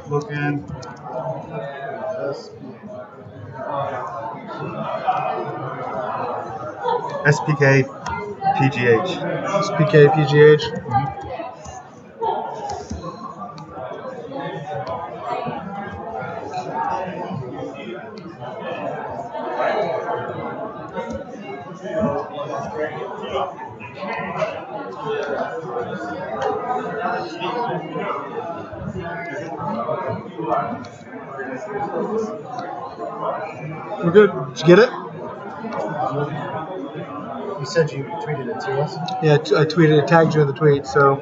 Looking. SPK PGH. SPK PGH. We're good. Did you get it? You said you tweeted it to us? Yeah, I tweeted it, tagged you in the tweet, so.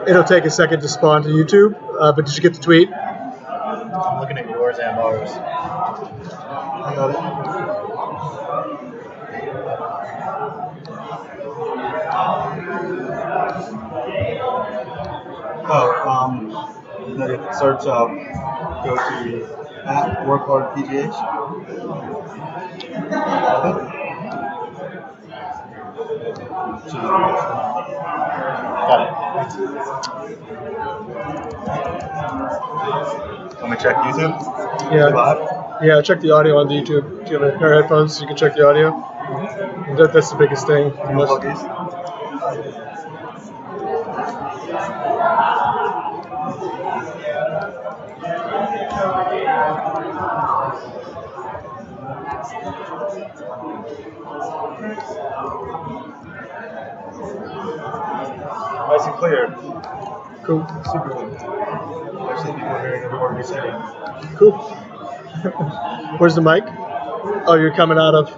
It'll take a second to spawn to YouTube, but did you get the tweet? I'm looking at yours and ours. I got it. Search go to Work Hard PGH. Got it. Let me check YouTube. Yeah. Live. Yeah, check the audio on the YouTube. Do you have a pair of headphones so you can check the audio? That's the biggest thing. Nice and clear. Cool. Super good. I've seen people hearing it before we say it. Cool. Where's the mic? Oh, you're coming out of.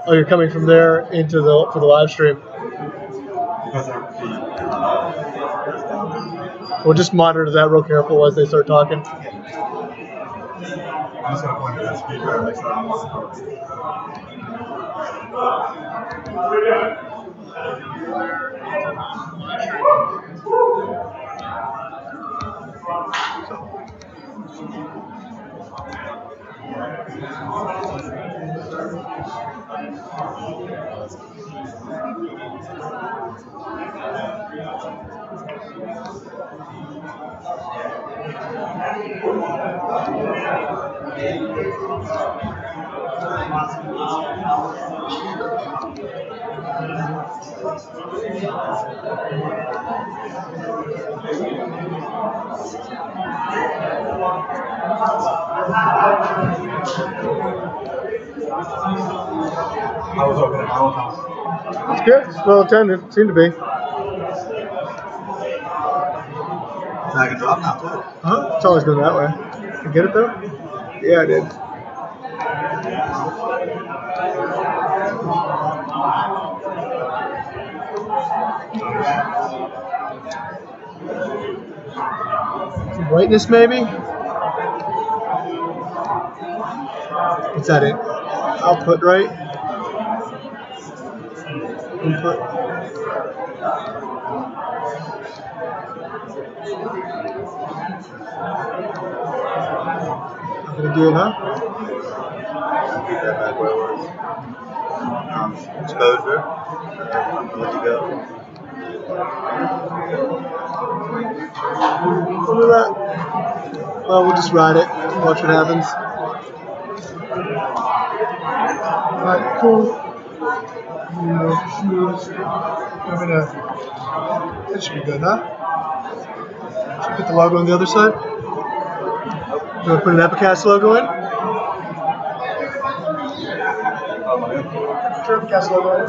Oh, you're coming from there into for the live stream. Because of the. We'll just monitor that real careful as they start talking. I'm just gonna point to that speaker next time. I was open at Allentown. It's good. It's well attended. Seemed to be. I can drop now too. Huh? It's always going that way. You get it though? Yeah, I did. Some brightness maybe? What's that in? Output, right? Input. I'm gonna do it, huh? Keep that back where it was. Exposure. Let you go. Look at that. Well, we'll just ride it. Watch what happens. Alright, cool. That should be good, huh? Should we put the logo on the other side? You want to put an Epicast logo in? Sure, Epicast logo in.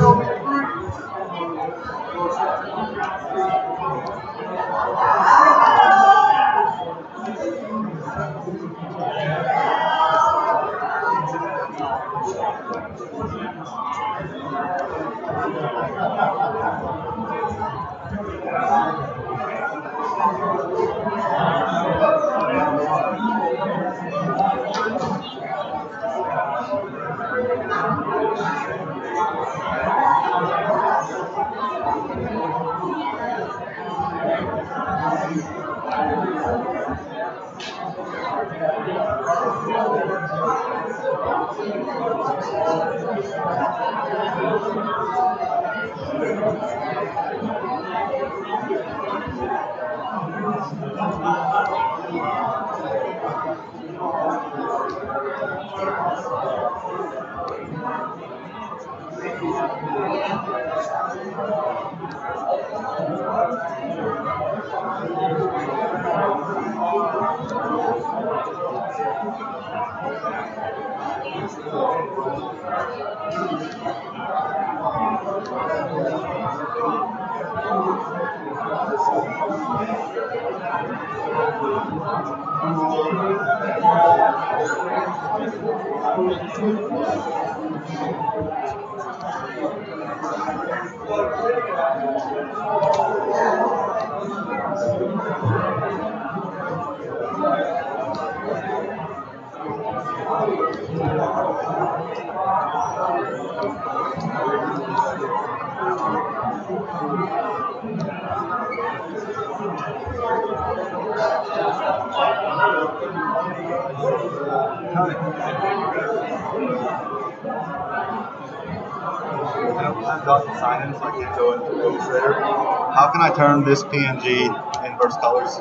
I've got the sign in, so I can't go into Illustrator. How can I turn this PNG inverse colors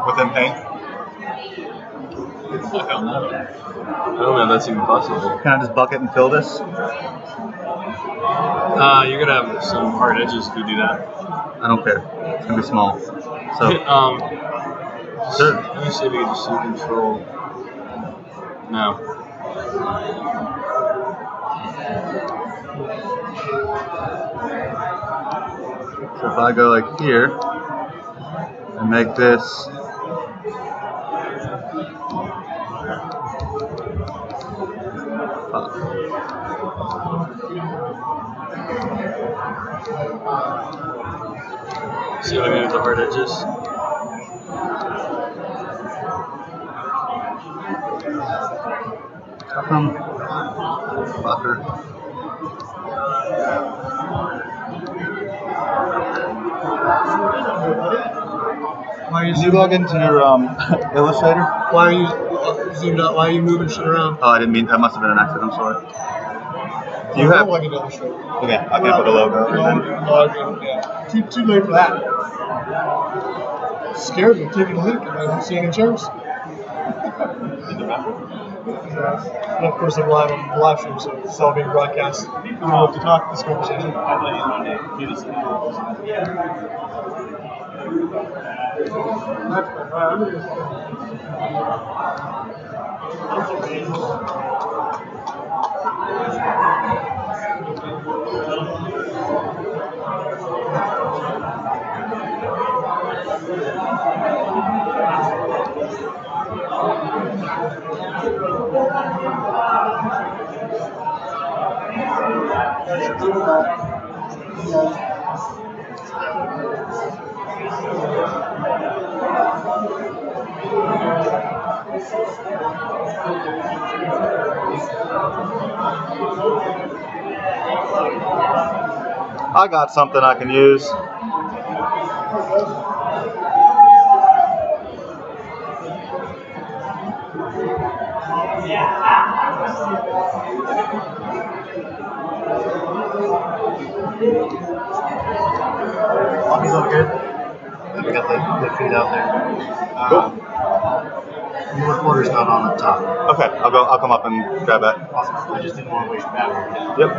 within Paint? I don't know if that's even possible. Can I just bucket and fill this? You're gonna have some hard edges if you do that. I don't care. It's gonna be small. So Sure. Let me see if we can just do control. No. So if I go like here and make this See what I mean with the hard edges? How come fucker? Why are Did you log into your Illustrator? Why are you zoomed out? Why are you moving shit around? Oh, I didn't mean that. Must have been an accident. I'm sorry. Do you have? Log into Illustrator. Okay, I can put a logo. Yeah. Too late for that. Scared me. Taking a leak. I don't see any chairs. And of course, I'm live on the live stream, so it's all being broadcast. I don't know what to talk this conversation. I got something I can use. He's all good. We got the feed out there. Cool. Your recorder's not on up top. Okay, I'll come up and grab that. Awesome. I just didn't want to waste battery. Yep.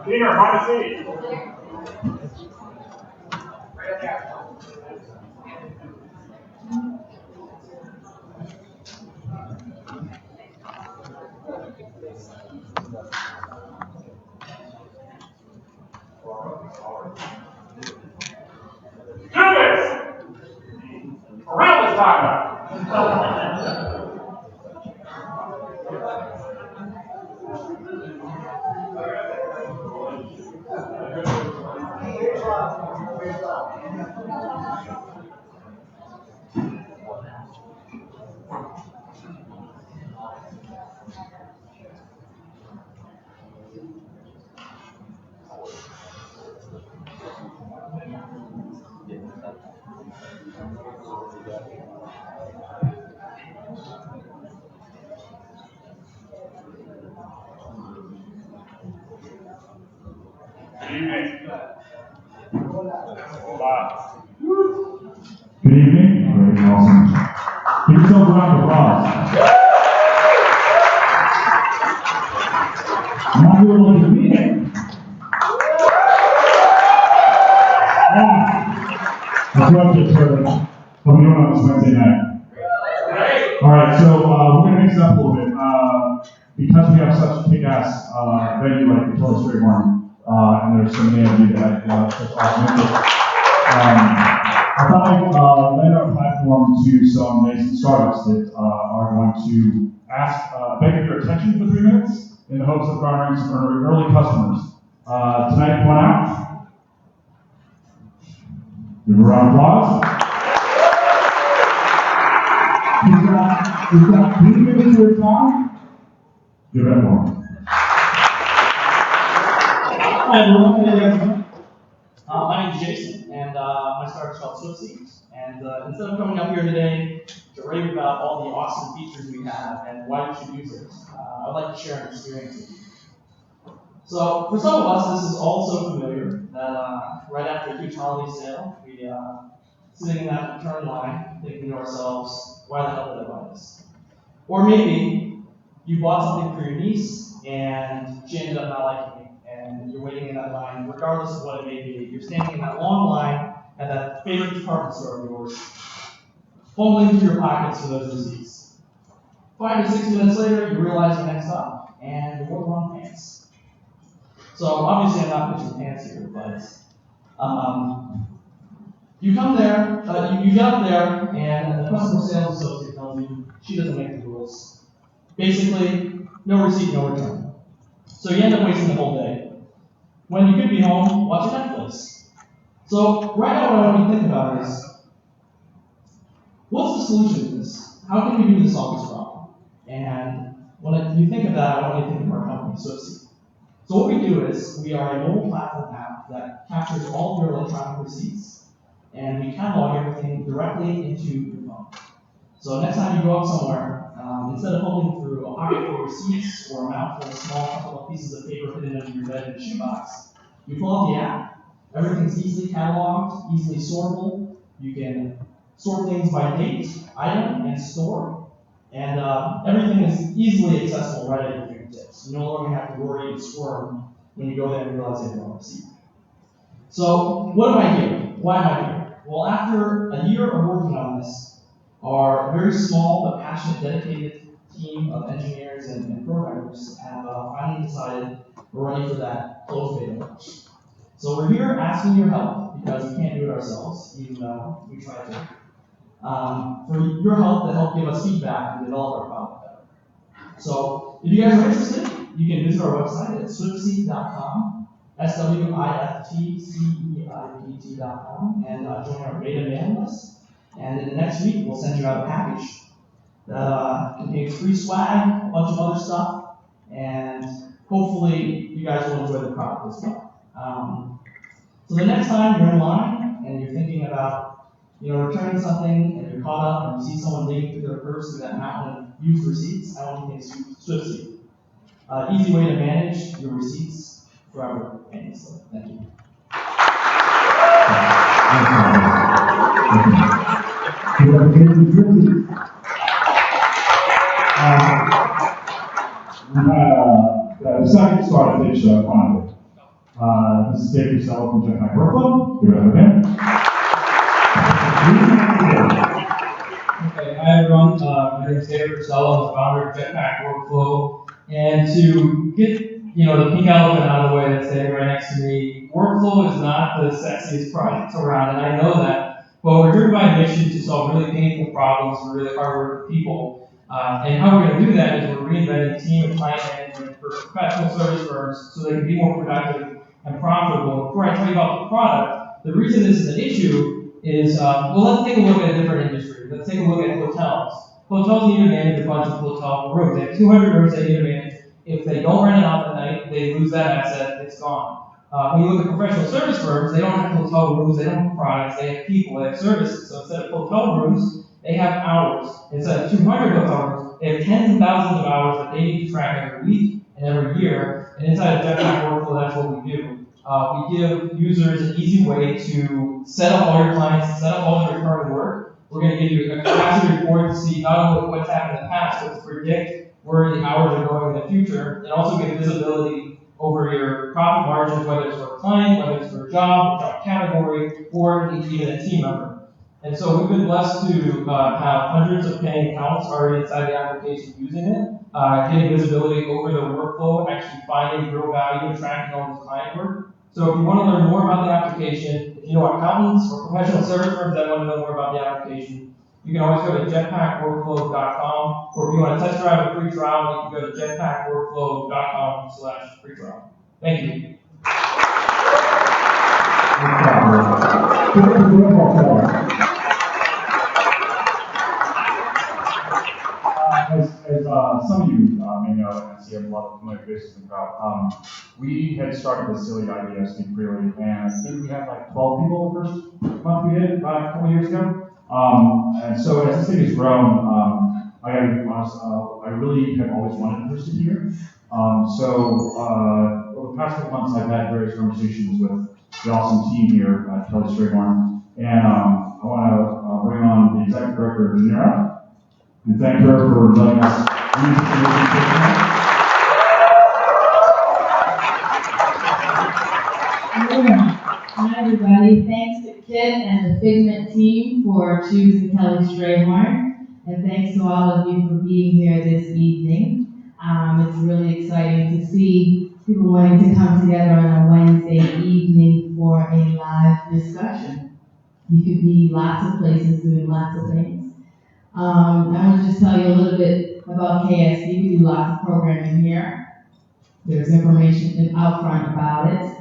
Peter, have a seat. Do this! Around this time. Good evening. Wow. Good evening. Great, awesome. Give yourself a round of applause. Now we're going to be here. That's what I'm sure. Hope you're doing on this Wednesday night. Alright, so we're going to mix it up a little bit. Because we have such a kick-ass venue like the Torres Strait Martin, and there's so many of you that have such awesome input. I thought I'd lend our platform to some nascent startups that are going to beg your attention for 3 minutes in the hopes of garnering some early customers. Tonight, come on out. Give a round of applause. We've got 3 minutes of time. Give it up one. Hi everyone, how you guys doing? My name is Jason, and my startup's called Swipsy. And instead of coming up here today to rave about all the awesome features we have and why you should use it, I'd like to share an experience with you. So for some of us, this is all so familiar that right after a huge holiday sale, we sitting in that return line, thinking to ourselves, why the hell did I buy this? Or maybe you bought something for your niece and she ended up not liking it, and you're waiting in that line, regardless of what it may be. You're standing in that long line at that favorite department store of yours, fumbling through your pockets for those receipts. 5 to 6 minutes later, you realize you're next up, and you wore the wrong pants. So obviously I'm not pitching pants here, but You come there, you get up there, and the customer sales associate tells you she doesn't make the rules. Basically, no receipt, no return. So you end up wasting the whole day. When you could be home watching Netflix. So right now what I want you to think about is, what's the solution to this? How can we do this solve this problem? And when you think of that, I want you to think of our company, Swipsy. So what we do is, we are a mobile platform app that captures all of your electronic receipts, and we catalog everything directly into your phone. So next time you go out somewhere, instead of holding through a pocket full of receipts or a mouthful of small couple of pieces of paper hidden under your bed in a shoebox, you pull out the app. Everything's easily cataloged, easily sortable. You can sort things by date, item, and store. And everything is easily accessible right at your fingertips. You no longer have to worry and squirm when you go there and realize you have no receipt. So what am I here? Why am I here? Well, after a year of working on this, our very small but passionate, dedicated team of engineers and programmers have finally decided we're ready for that closed beta launch. So we're here asking your help, because we can't do it ourselves, even though we try to. For your help to help give us feedback and develop our product better. So if you guys are interested, you can visit our website at swipseed.com, SWIFTCEIPT.com, and join our beta mailing list. And in the next week, we'll send you out a package that contains free swag, a bunch of other stuff, and hopefully you guys will enjoy the product as well. So the next time you're in line and you're thinking about returning something, and you're caught up and you see someone digging through their purse through that mountain of used receipts, I want you to think Swipsy. Easy way to manage your receipts forever painlessly. Thank you. The second startup pitch quantity. This is Dave Russell from Jetpack Workflow. Give it up again. Okay, hi everyone. My name is Dave Russell. I'm the founder of Jetpack Workflow. And to get the pink elephant out of the way that's standing right next to me, workflow is not the sexiest project around, and I know that. But we're driven by a mission to solve really painful problems for really hardworking people. And how we're going to do that is we're reinventing team and client management for professional service firms so they can be more productive and profitable. Before I tell you about the product, the reason this is an issue is, let's take a look at a different industry. Let's take a look at hotels. Hotels need to manage a bunch of hotel rooms. They have 200 rooms they need to manage. If they don't rent it out at night, they lose that asset, it's gone. When you look at professional service firms, they don't have hotel rooms, they don't have products, they have people, they have services. So instead of hotel rooms, they have hours. Instead of 200 hotel rooms, they have tens of thousands of hours that they need to track every week and every year. And inside of Jetpack Workflow, that's what we do. We give users an easy way to set up all your clients, set up all their recurring work. We're going to give you a capacity report to see not only what's happened in the past, but to predict where the hours are going in the future, and also give visibility over your profit margins, whether it's for a client, whether it's for a job category, or even a team member. And so we've been blessed to have hundreds of paying accounts already inside the application using it, getting visibility over the workflow, actually finding real value and tracking all this client work. So if you want to learn more about the application, if you know accountants or professional service firms that want to know more about the application, you can always go to jetpackworkflow.com, or if you want to test drive a free trial, you can go to jetpackworkflow.com/free trial. Thank you. As some of you may know, and I see a lot of familiar faces in the crowd, we had started this silly idea of Speak Freely, and I think we had like 12 people the first month we did, a couple years ago. And so as this thing has grown, I gotta be honest, I really have always wanted to pursue here. Over the past couple months, I've had various conversations with the awesome team here at Kelly Strayhorn, and I want to bring on the executive director, Janira, and thank her for letting us use the information. Hi everybody, thanks to Kit and the Figment team for choosing Kelly Strayhorn, and thanks to all of you for being here this evening. It's really exciting to see people wanting to come together on a Wednesday evening for a live discussion. You could be lots of places doing lots of things. I want to just tell you a little bit about KSD. We do lots of programming here. There's information out front about it.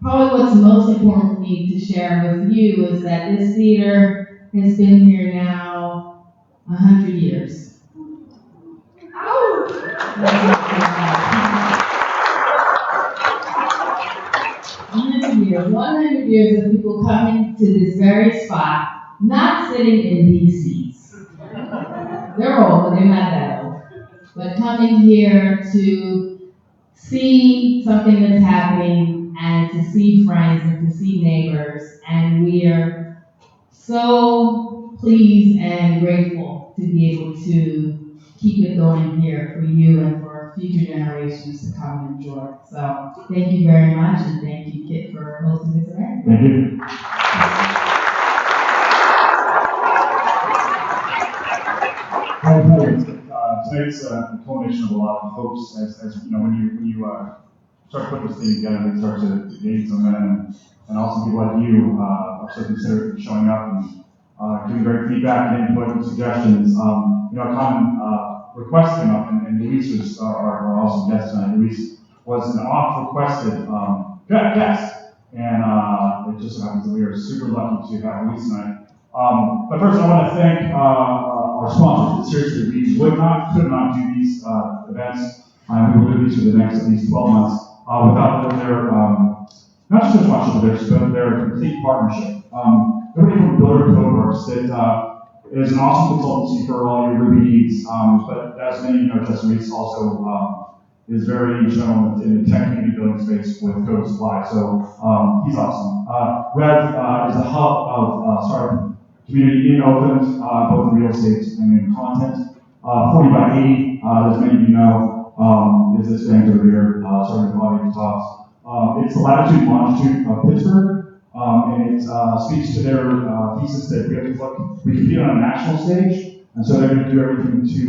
Probably what's most important for me to share with you is that this theater has been here now 100 years. 100 years of people coming to this very spot, not sitting in these seats. They're old, but they're not that old. But coming here to see something that's happening and to see friends and to see neighbors. And we are so pleased and grateful to be able to keep it going here for you and for future generations to come and enjoy. So thank you very much, and thank you, Kit, for hosting this event. Thank you. Tonight's a culmination of a lot of hopes as you know, when you start putting this thing together, it starts to gain some momentum, and also people like you are so considerate showing up and giving great feedback and input and suggestions. A common request came up, and Luis was our awesome guest tonight. Luis was an oft-requested guest, and it just so happens that we are super lucky to have Luis tonight. But first, I want to thank our sponsors. Seriously, we could not do these events, and we will do these for the next at least 12 months without their not just as much of theirs, but their complete partnership. Everybody from Builder Codeworks that is an awesome consultancy for all your Ruby needs, but as many of you know, Justin Reese also is very instrumental in the tech community building space with Code Supply, so he's awesome. Rev is a hub of startup community in Oakland, both in real estate and in content. 40 by 80, as many of you know, is this bank over here, starting with audience talks. It's the latitude and longitude of Pittsburgh, and it speaks to their thesis that we compete on a national stage, and so they're going to do everything to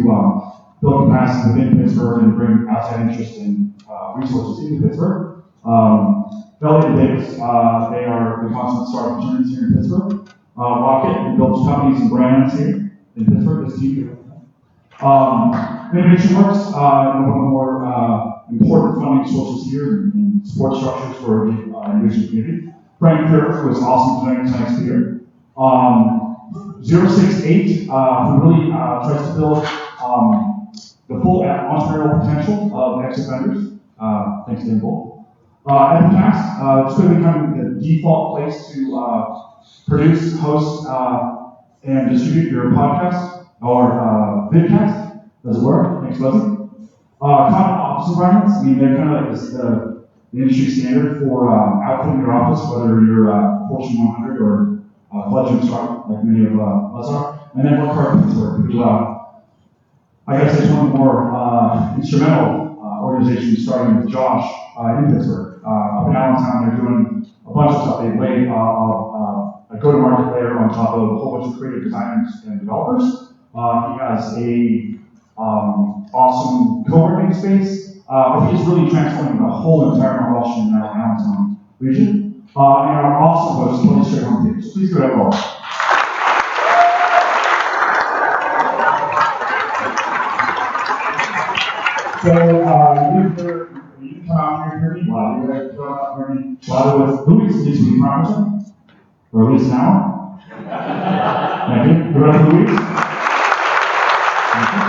build capacity within Pittsburgh and bring outside interest and resources into Pittsburgh. Belly and Davis, they are the consummate startup attorneys here in Pittsburgh. Rocket builds companies and brands here in Pittsburgh. This team. Innovation Works, one of the more important funding sources here in support structures for the innovation community. Frank Kirk was awesome tonight's speaker. 068, who really tries to build the full entrepreneurial potential of ex-offenders. Thanks, Dan Bull. Epicast, it's going to become the default place to produce, host, and distribute your podcast or vidcast, as it were. Thanks, Leslie. Common office environments. I mean, they're kind of like the industry standard for outfitting your office, whether you're Fortune 100 or fledgling startup, like many of us are. And then Work Hard Pittsburgh, who I guess is one of the more instrumental organizations, starting with Josh in Pittsburgh. Up in Allentown, they're doing a bunch of stuff. They laid a go-to-market layer on top of a whole bunch of creative designers and developers. He has a awesome co-working space, but he's really transforming the whole entire Norwalk and Allentown region. And our awesome host, Kelly Strayhorn here. So please give it up for us. So you can come out here and hear me while you're come out here and hear me while with Louis, at least we promise him. Or at least an hour. Thank you. Give it up for Louise. Thank you.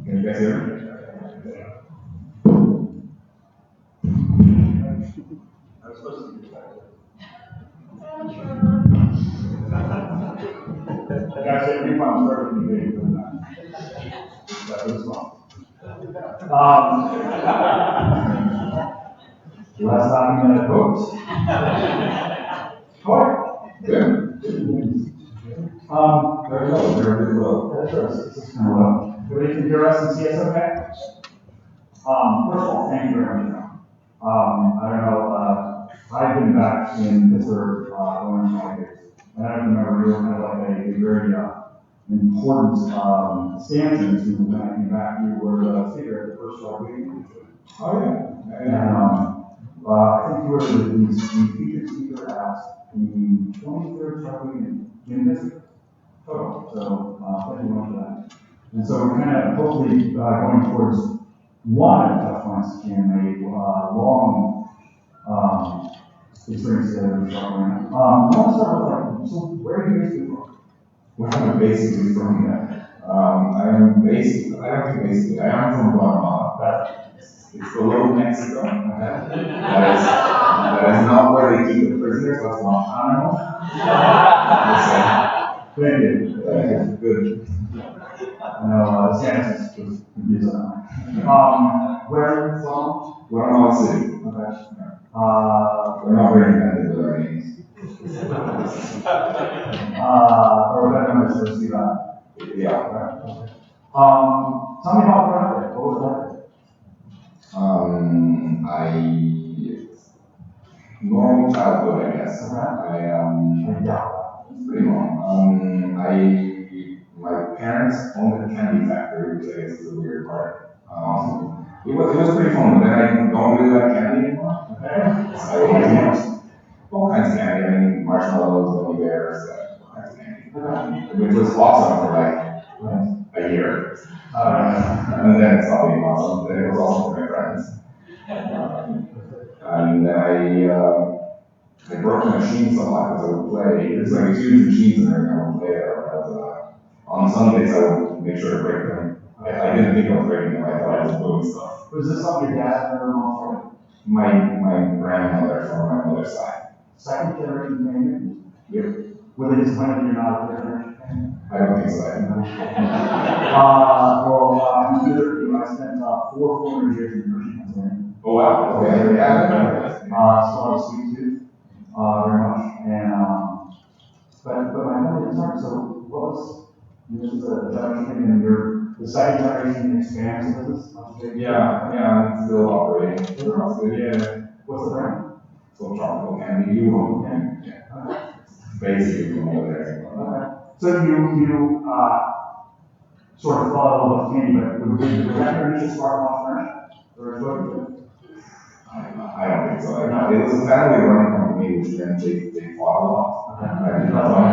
Can you guys hear me? I was supposed to be guys, it refunds for everything you do. That was wrong. Last time we had votes. All right. Good. Very low. Very low. That's right. This is kind of low. Everybody can hear us and see us okay? First of all, thank you very much. I don't know. I've been back in Pittsburgh going on 5 years. And I remember we were kind of like a very important stanza to when I came back. You were the speaker at the first week. Oh yeah. And I think you were the featured speaker at the 23rd Shark Week in Pittsburgh. Oh, so thank you much for that. And so we're kind of hopefully going towards one of the touch points in a long experience together with Shark Week. I want to start with so where are you basically from? Where am I basically from? I am from Guatemala. It's below Mexico. That is not where they keep the prisoners. That's Guantanamo. Thank you. Good. I know the census was confused on that. Where are you from? Guatemala City. Okay. We're not very inventive with our names. Or that number says see that. Yeah. Okay. Tell me about growing up there. What was it like? Normal childhood, I guess. It's pretty normal. My parents owned a candy factory, which I guess is a weird part. It was pretty fun, but then I don't really like candy anymore. So all kinds of candy. I mean, marshmallows, gummy bears, all kinds of candy. Which was awesome for like a year. And then it stopped being awesome. Then it was awesome for my friends. And then I broke the machine so much because I would play. There's like these huge machines in there, and I would play it. On Sundays, I would make sure to break them. I didn't think I was breaking them. I thought I was doing stuff. Was this something your dad ever told My grandmother from my mother's side. Second generation Canadian? Yep. Were they just claiming you're not a third generation Canadian? I don't think so. I spent 4 years in Hershey, Pennsylvania. Oh wow. Okay. Yeah. Still have a sweet tooth, very much. And but my family didn't start. So what was this is a generation thing, and you're the second generation expands business? Yeah. I'm still operating. Yeah. What's the brand? So tropical candy. Yeah. Basically from over there. Okay. So you sort of thought a little about candy, but was that your initial spark off furniture? Or what? I don't think so. It was a family-run company, which meant they fought a lot. I did not want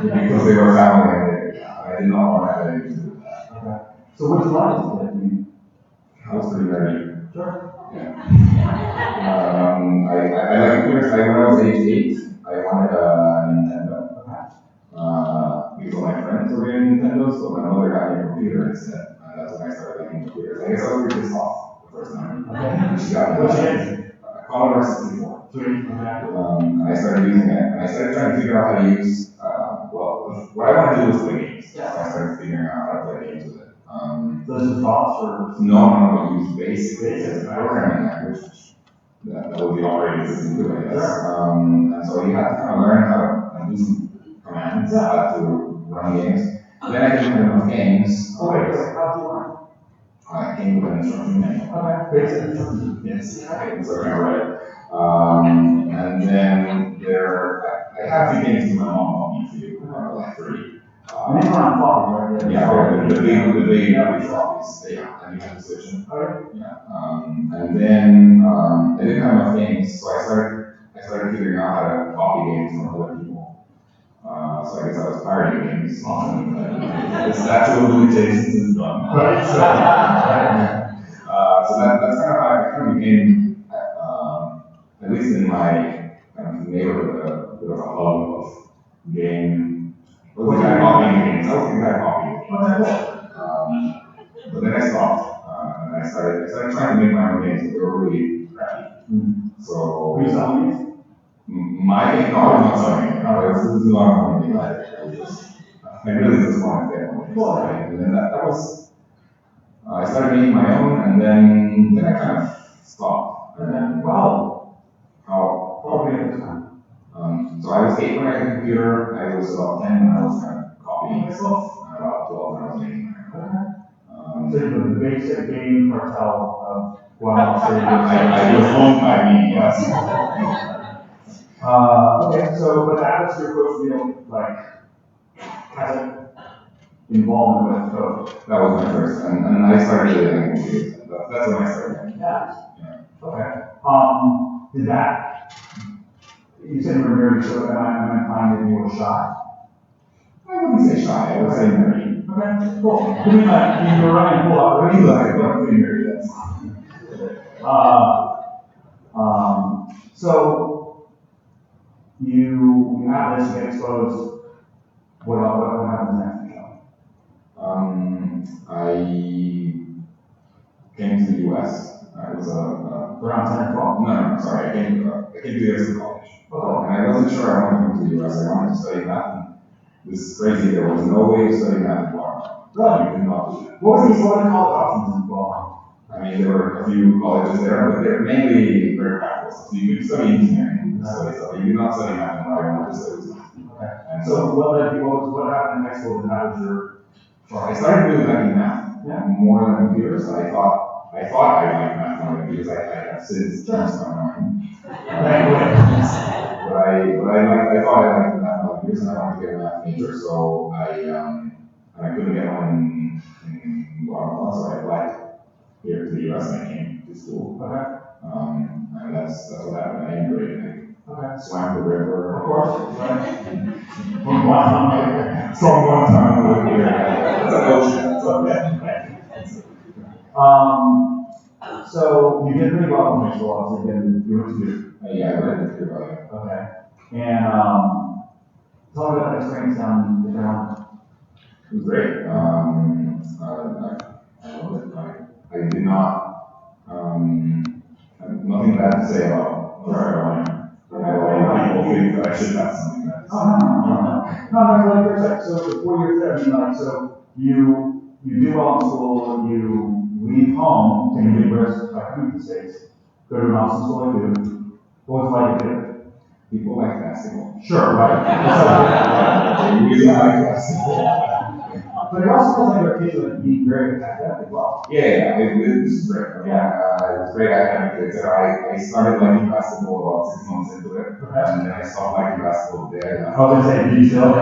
because they were family. I did not want to have anything to do with that. Okay. So what's life like? I was pretty nerdy. Sure. Yeah. I like computers. When I was age 8, I wanted a Nintendo. Because my friends were getting Nintendos, so my mother got me a computer instead. That's when I started liking computers. I guess I was pretty pissed off the first time. She got me a Commodore 64. I started using it, and I started trying to figure out how to use, what I wanted to do was play games. So I started figuring out how to play games with it. Those are thoughts or? No, use BASIC as a programming language. That was the operating system too, I guess. And so you have to kind of learn how to do some commands to run games. Then I didn't have enough games. How do you learn? I came with an instruction manual. Okay, basic instructions. Yes, so I read it. And then I have a few games that my mom bought me to, like 3. And these are on floppy, right? Yeah, the big floppies. Yeah, and you have to switch them. Okay. Yeah. And then I didn't have enough games, so I started figuring out how to copy games from other people. So I guess I was pirating games. The statute of limitations is done. Right. So that's kind of how I kind of became, at least in my kind of neighborhood, a bit of a hub of game. I was the guy copying games. But then I stopped, and I started trying to make my own games, but they were really crappy. So. Were you selling these? My game, no, I was not selling it. This is not a game. I really just wanted to get one. And then that was. I started making my own, and then I kind of stopped. And then, Wow. How old were you at this time? So I was 8 when I had a computer. I was about 10 when I was kind of copying stuff, and about 12 when I was making my own. So the basic game cartel of Guatemala City. I was owned by me, yes. Okay, so but that was your first real like kind of involvement with code? That was my first, and I started really liking computers. That's when I started. Yeah. Yeah. Okay. Did that, you said you were nerdy, so am I implying that you were shy? I wouldn't say shy, I would say nerdy. Okay, cool. I mean, like, you were running full out, Pretty pretty nerdy, that's so you have this, you get exposed. What happens next? I came to the US. I was Around 10 or 12? no, sorry, I came to the US in college. Okay. And I wasn't sure I wanted to come to the US. I wanted to study math. And this is crazy. There was no way to study math in Guatemala. Really? You could not do that. What were the college options in Guatemala? I mean, there were a few colleges there, but they're mainly very practical. So you could study engineering, you could study stuff. You could not study math in Guatemala, just study math. Okay. And So what happened in high school and how was your I started really liking math more than computers. I thought I liked math more than computers. I have since changed my mind. But I thought I liked math more than computers, and I wanted to get a math major. So I couldn't get one in Guatemala, so I applied here to the US and I came to school. Okay. And that's what happened. I immigrated. Okay. Swam the river. Of course. Right. From Guatemala. That's an ocean. That's okay. So you did pretty well in high school, obviously, you went to do. Yeah, I read pretty well. Okay. And tell me about that experience down the ground. It was great. I love it. I did not. I have nothing bad to say about where I went. People think that I should have something bad to say. No, like for a sec. So the 4 years there, I mean, like, so you do well in school, you leave home, take a big risk, like coming to the States, go to an awesome school like you. What was it like there? People like basketball. Sure, right. They really like basketball. But it also feels like there are kids that be very academic as well. Yeah, it was great. Yeah, it was great academic. I started liking basketball about 6 months into it, and then I stopped liking basketball the day. I was going to say, did you still? No, it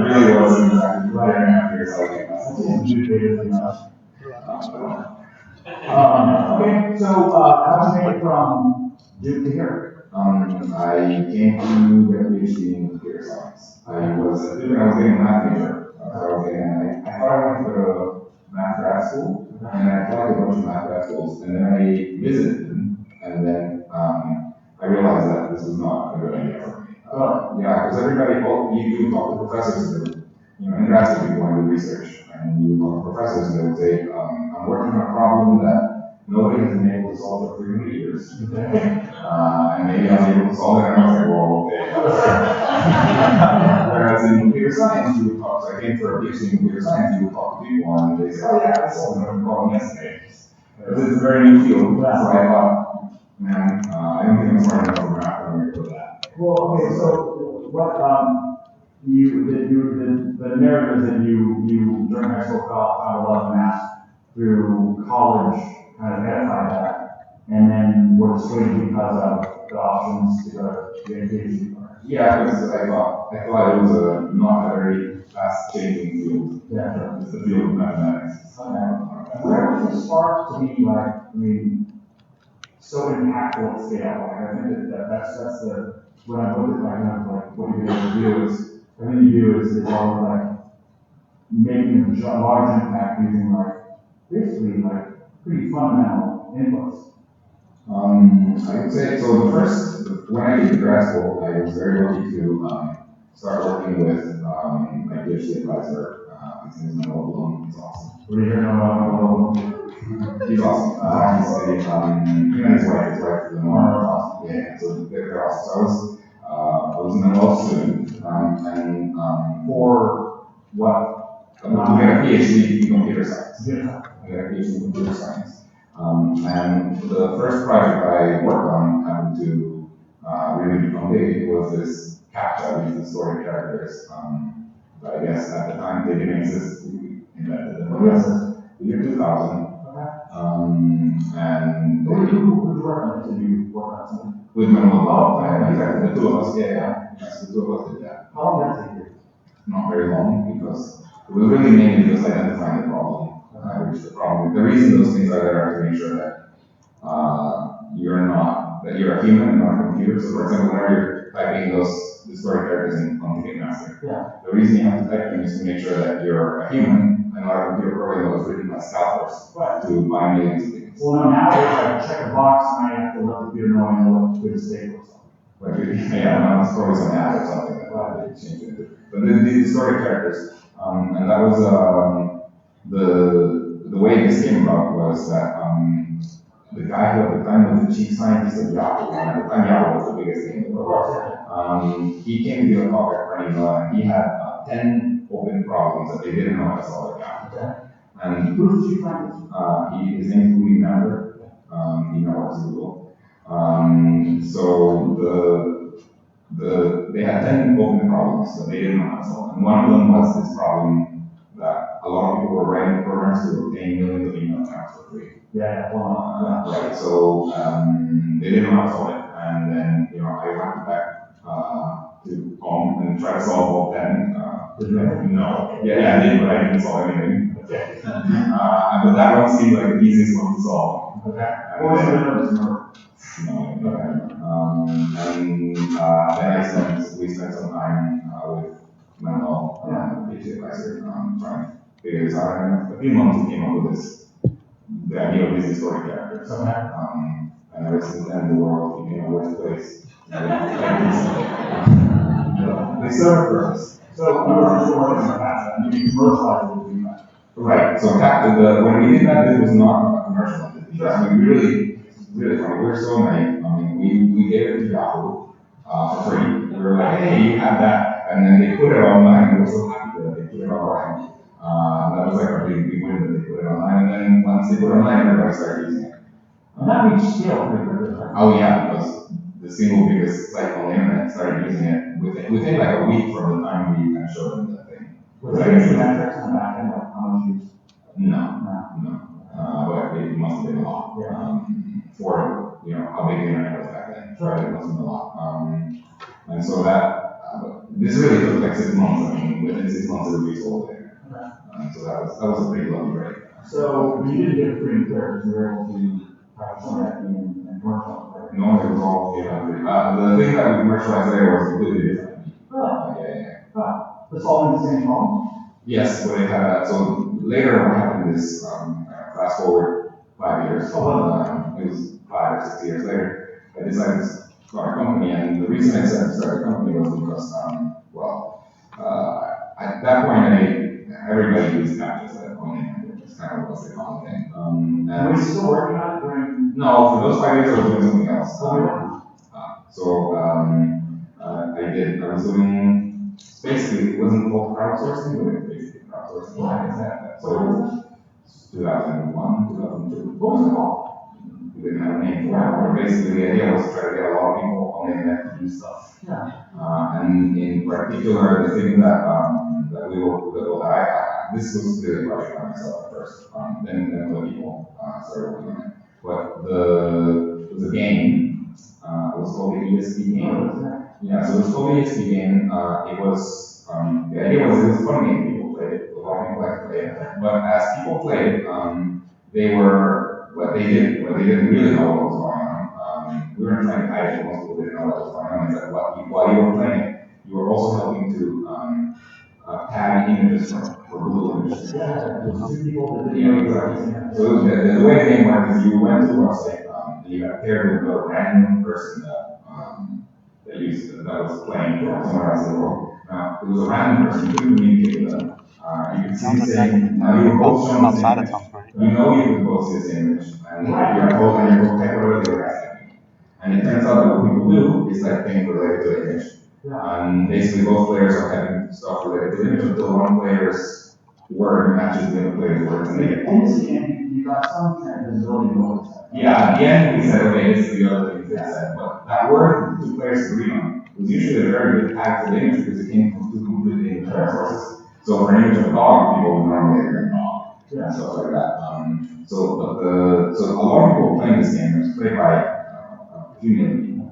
really wasn't exactly 4.5 years I liked basketball. Okay, so how'd you make it from Duke to here? I came to get a PhD in computer science. I was getting a math major. I thought I wanted to go to math grad school, and I applied to a bunch of math grad schools, and then I visited them, and then I realized that this was not a good idea for me. Yeah, because everybody, you talk to professors, and in grad school, you go and do research, and you talk to professors, and they would say, I'm working on a problem that nobody has been able to solve for 300 years. And maybe I was able to solve it, and I was like, well, okay. Whereas in computer science, you would talk, so I came for a PhD in computer science, you would talk to people, and they say, oh yeah, I solved another problem yesterday. Because it's a very new field, so I thought, man, I don't think I'm smart enough for math, I'm going to go that. Well, okay, so what, the narrative is that you during high school found a lot of math through college, kind of edified that, and then were dissuaded because of the options to go to the education. Yeah, because I thought it was not a very fast-changing field. Yeah, sure. It's the field of mathematics. Okay. Where was the spark to be like, so impactful at scale? Like, I think that's the, when I look at like what you're able to do is, everything you do is all like making a large impact using basically pretty fundamental inputs. I would say, so when I came to grad school, I was very lucky to start working with my PhD advisor. His name is Noah Bloom. He's awesome. What do you hear about Noah? He's awesome. He and his wife is Lenore. Yeah, so they're awesome. So I was an ML student, and for what? To get a PhD in computer science. Yeah. I got a PhD in computer science. And the first project I worked on happened to really become big. It was this CAPTCHA, these historic characters. But I guess at the time they didn't exist. We invented them. The year 2000. Okay. And Who did you work on it? Did you work on something? with minimal exactly, the two of us, yeah. Yes, the two of us did that. How long did that take you? Not very long, because it was really mainly just identifying the problem, which is the problem. The reason those things are there are to make sure that that you're a human and not a computer. So for example, whenever you're typing the story characters on Ticketmaster, the reason you have to type them is to make sure that you're a human and not a computer program that was written by scalpers to buy millions of tickets. Well, no, nowadays I check a box and I have to let the computer know I know what the mistake looks like. Yeah, now it's probably some app or something that they changed it to. But the story characters, and that was the way this came about was that the guy who at the time was the chief scientist of Yahoo, and at the time Yahoo was the biggest thing in the world. He came to give a talk at Carnegie, and he had 10 open problems that they didn't know how to solve at Yahoo. And Who's the chief scientist? His name is Uli Member. He now works at Google. So they had 10 open problems that they didn't know how to solve. And one of them was this problem that a lot of people were writing programs to obtain millions of email accounts for free. Right. So they didn't know how to solve it. And then, I went back to home and tried to solve all 10. Did you ever? No. Yeah, I did, but I didn't solve anything. Okay. But that one seemed like the easiest one to solve. Okay. What was the numbers? No. We spent some time with Manuel, the PhD advisor, trying to figure this out. And a few months we came up with the idea of these story characters. And ever since then, the world became a worse place. They serve a purpose. So we were just working on that, and you commercialized it doing that. Right. So when we did that, this was not a commercial entity. Because we really funny. We're so naive. I mean, we gave it to Yahoo for free. We were like, hey, you have that, and then they put it online. We were so happy that they put it online. That was like a big win that they put it online. And then once they put it online, everybody started using it. And that reached scale pretty quickly, right? Oh yeah, because the single biggest site on the internet started using it within like a week from the time we kind of showed them the thing. Was there any metrics on the back end, like how much use? No. But it must have been a lot. For how big the internet was back then. Sure. It must have been a lot. And so this really took like 6 months. I mean, within 6 months it reached all the internet. So that was a pretty lovely break. So you didn't get free and clear because you were able to have some of that in commercial, right? No, it was all free. The thing that we commercialized there was completely different. It's all in the same problem? Yes, but it had so later what happened is fast forward 5 years. It was 5 or 6 years later. I decided to start a company, and the reason I decided to start a company was because at that point everybody used Snapchat at that point. It's kind of what's the common thing. And were you still working on it during? No, for those 5 years I was doing something else. I was doing, basically, it wasn't called crowdsourcing, but it was basically crowdsourcing. So it was 2001, 2002. What was it called? We didn't have a name for it, but basically the idea was to try to get a lot of people on the internet to do stuff. And in particular, the thing that we were, this was really a project by myself at first, then other people started working on it. But it was a game, it was called the ESP game. Yeah, so it was called the ESP game. It was, the idea was it was a fun game, people played it, a lot of people liked to play it. But as people played, what they didn't really know what was going on. We weren't trying to hide it, most people didn't know what was going on, is that while you were playing it, you were also helping to tag images for Google images. So the way the game worked is you went to a website and you got paired with a random person that was playing somewhere else in the world. Now, it was a random person, you couldn't communicate with them. You could see the same, now you were both shown the same image. You know you could both see the same image, and you're told and you're both type whatever they were asking. And it turns out that what people do is type things related to the image. And basically both players are typing stuff related to the image until one player's word matches the other player's words, and they get points. You got some kind of visibility noise. Yeah, at the end we said, okay, this is the other thing they said, but that word the two players agree on was usually a very good tag for the image because it came from two completely different sources. So for an image of a dog, people would normally agree dog, and stuff like that. So a lot of people were playing this game. It was played by a few million people.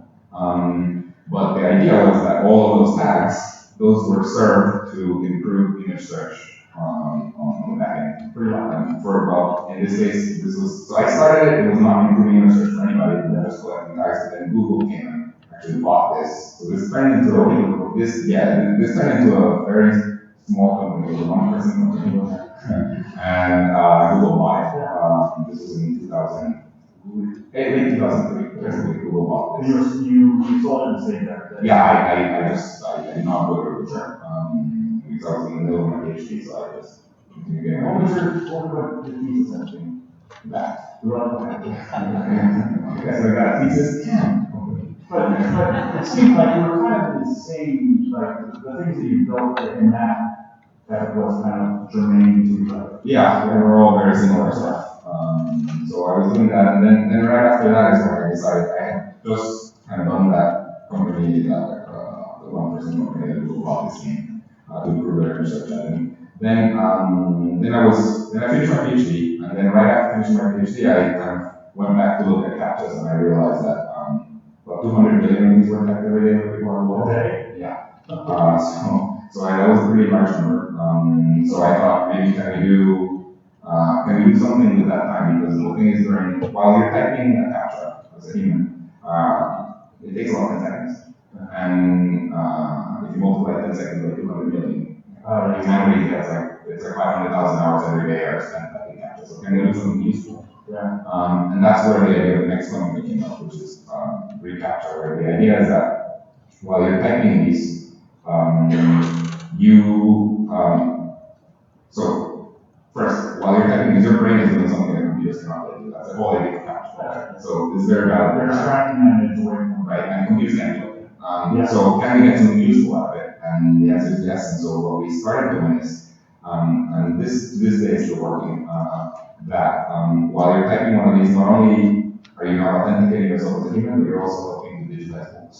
But the idea was that all of those tags, those were served to improve image search on the back end. For about, in this case, this was, so I started it was not improving user search for anybody, but just collecting tags, and then Google came and actually bought this. So this turned into this turned into a very small company, it was a one-person company, and Google bought it. This was in 2000. Late 2003, basically, Google bought this. You sold it and stayed there. Yeah, I did not go to return, because I was in the middle of my PhD, so I just continued getting What was your thesis essentially? that. I Yes, I got a thesis. But it seemed like you were kind of in the same, like, the things that you built in that was kind of germane to each other. Yeah, they were all very similar stuff. So I was doing that, and then right after that is when I decided I had just kind of done that company, the one-person company that Google bought this game to improve their research engine. Then I finished my PhD, and then right after finishing my PhD, I kind of went back to look at captchas, and I realized that about 200 million of these were attacked every day by people on the world. Yeah. So that was a pretty large number. So I thought maybe can we do something with that time, because the thing is while you're typing a captcha as a human, it takes about 10 seconds. And if you multiply 10 seconds by 200 million, humanity gets it's like 500,000 hours every day are spent typing captcha. So can we do something useful? Yeah. And that's where the idea of the next company came up, which is reCAPTCHA, where the idea is that while you're typing these, so first, while you're typing, your brain is doing something that computers cannot do. That's the whole idea of captcha. So this is very valuable. They're extracting that into away from right, and computers can't do it. So can we get something useful out of it? And the answer is yes. And so what we started doing is, and this day is still working, that while you're typing one of these, not only are you not authenticating yourself as a human, but you're also helping to digitize books.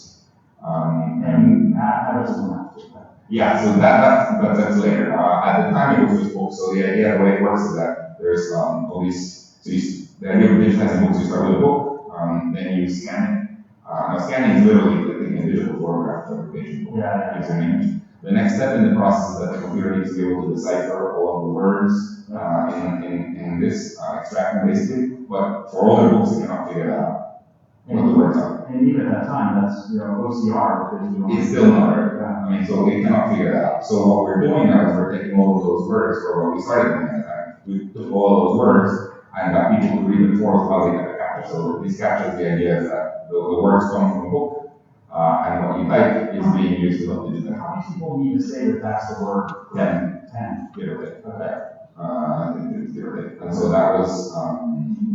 And how does it work? Yeah, so that's later. At the time it was just books. So the idea, the way it works is that there's all these, the idea of digitizing books, you start with a book, then you scan it. Now scanning is literally taking a digital photograph of a page book, gives an image. The next step in the process is that the computer needs to be able to decipher all of the words in this extraction basically, but for older books it cannot figure that out. What the words are. And even at that time, that's OCR. It's still not right. I mean, so we cannot figure that out. So what we're doing now is we're taking all of those words, or what we started doing at the time. We took all of those words and got people to read them for us while they had a captcha. So these captchas, the idea is that the words come from a book, and what you type is being used to help digitize. How many people need to say that that's the word? 10. Give or take. Okay. I think it's give or take. And so that was,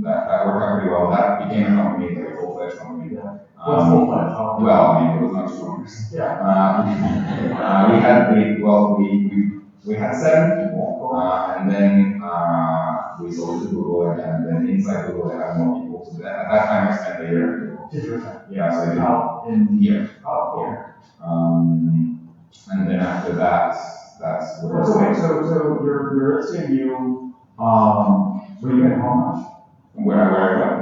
that worked out pretty well. That became a company, like a full-fledged company. What's full-fledged? Well, I mean, it was not just owners. We had 7 people, and then we sold to Google again, and then inside Google they had more people. So at that time I spent a year at Google. Yeah, so I did out in here. And then after that, that's where. So wait, so you're at CMU. Were you getting home much? Where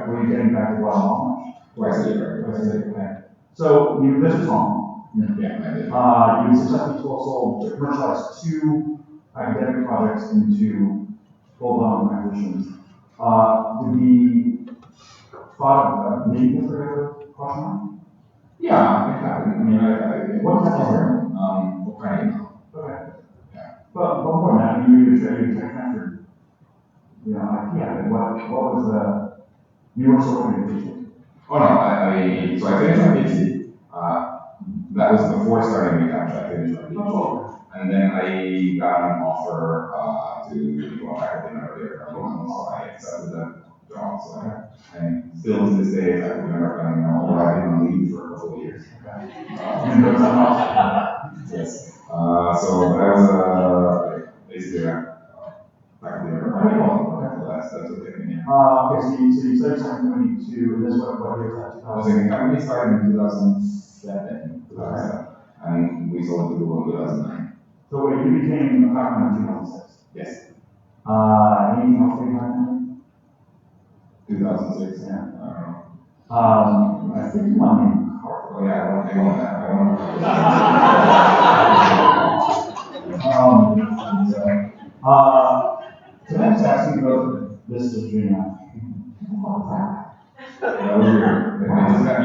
were you getting back to Guatemala? Twice a year. Okay. So this was home. Yeah, I did. You successfully sold, commercialized 2 academic projects into full-blown acquisitions. Did the thought of making this ever cross your mind? Yeah, it happened. I mean, what type of what kind of okay. Yeah. But more than that, you transferred, what was the, you were so committed. Oh no, so I finished my PhD. That was before starting reCAPTCHA. I finished my PhD. And then I got an offer to go back to another so I accepted that job. So and still to this day, I remember planning on I didn't leave for a couple of years. Yes. So but I was basically faculty member. That's okay. Okay, so you started something to this what year was that? I was in company started in 2007. And we sold to Google in 2009. So wait, you became a faculty member in 2006? Yes. Anything else you had? 2006. Yeah. I think you want me. Oh yeah, I want that. Can I just ask you about this dream? That was weird. I just got,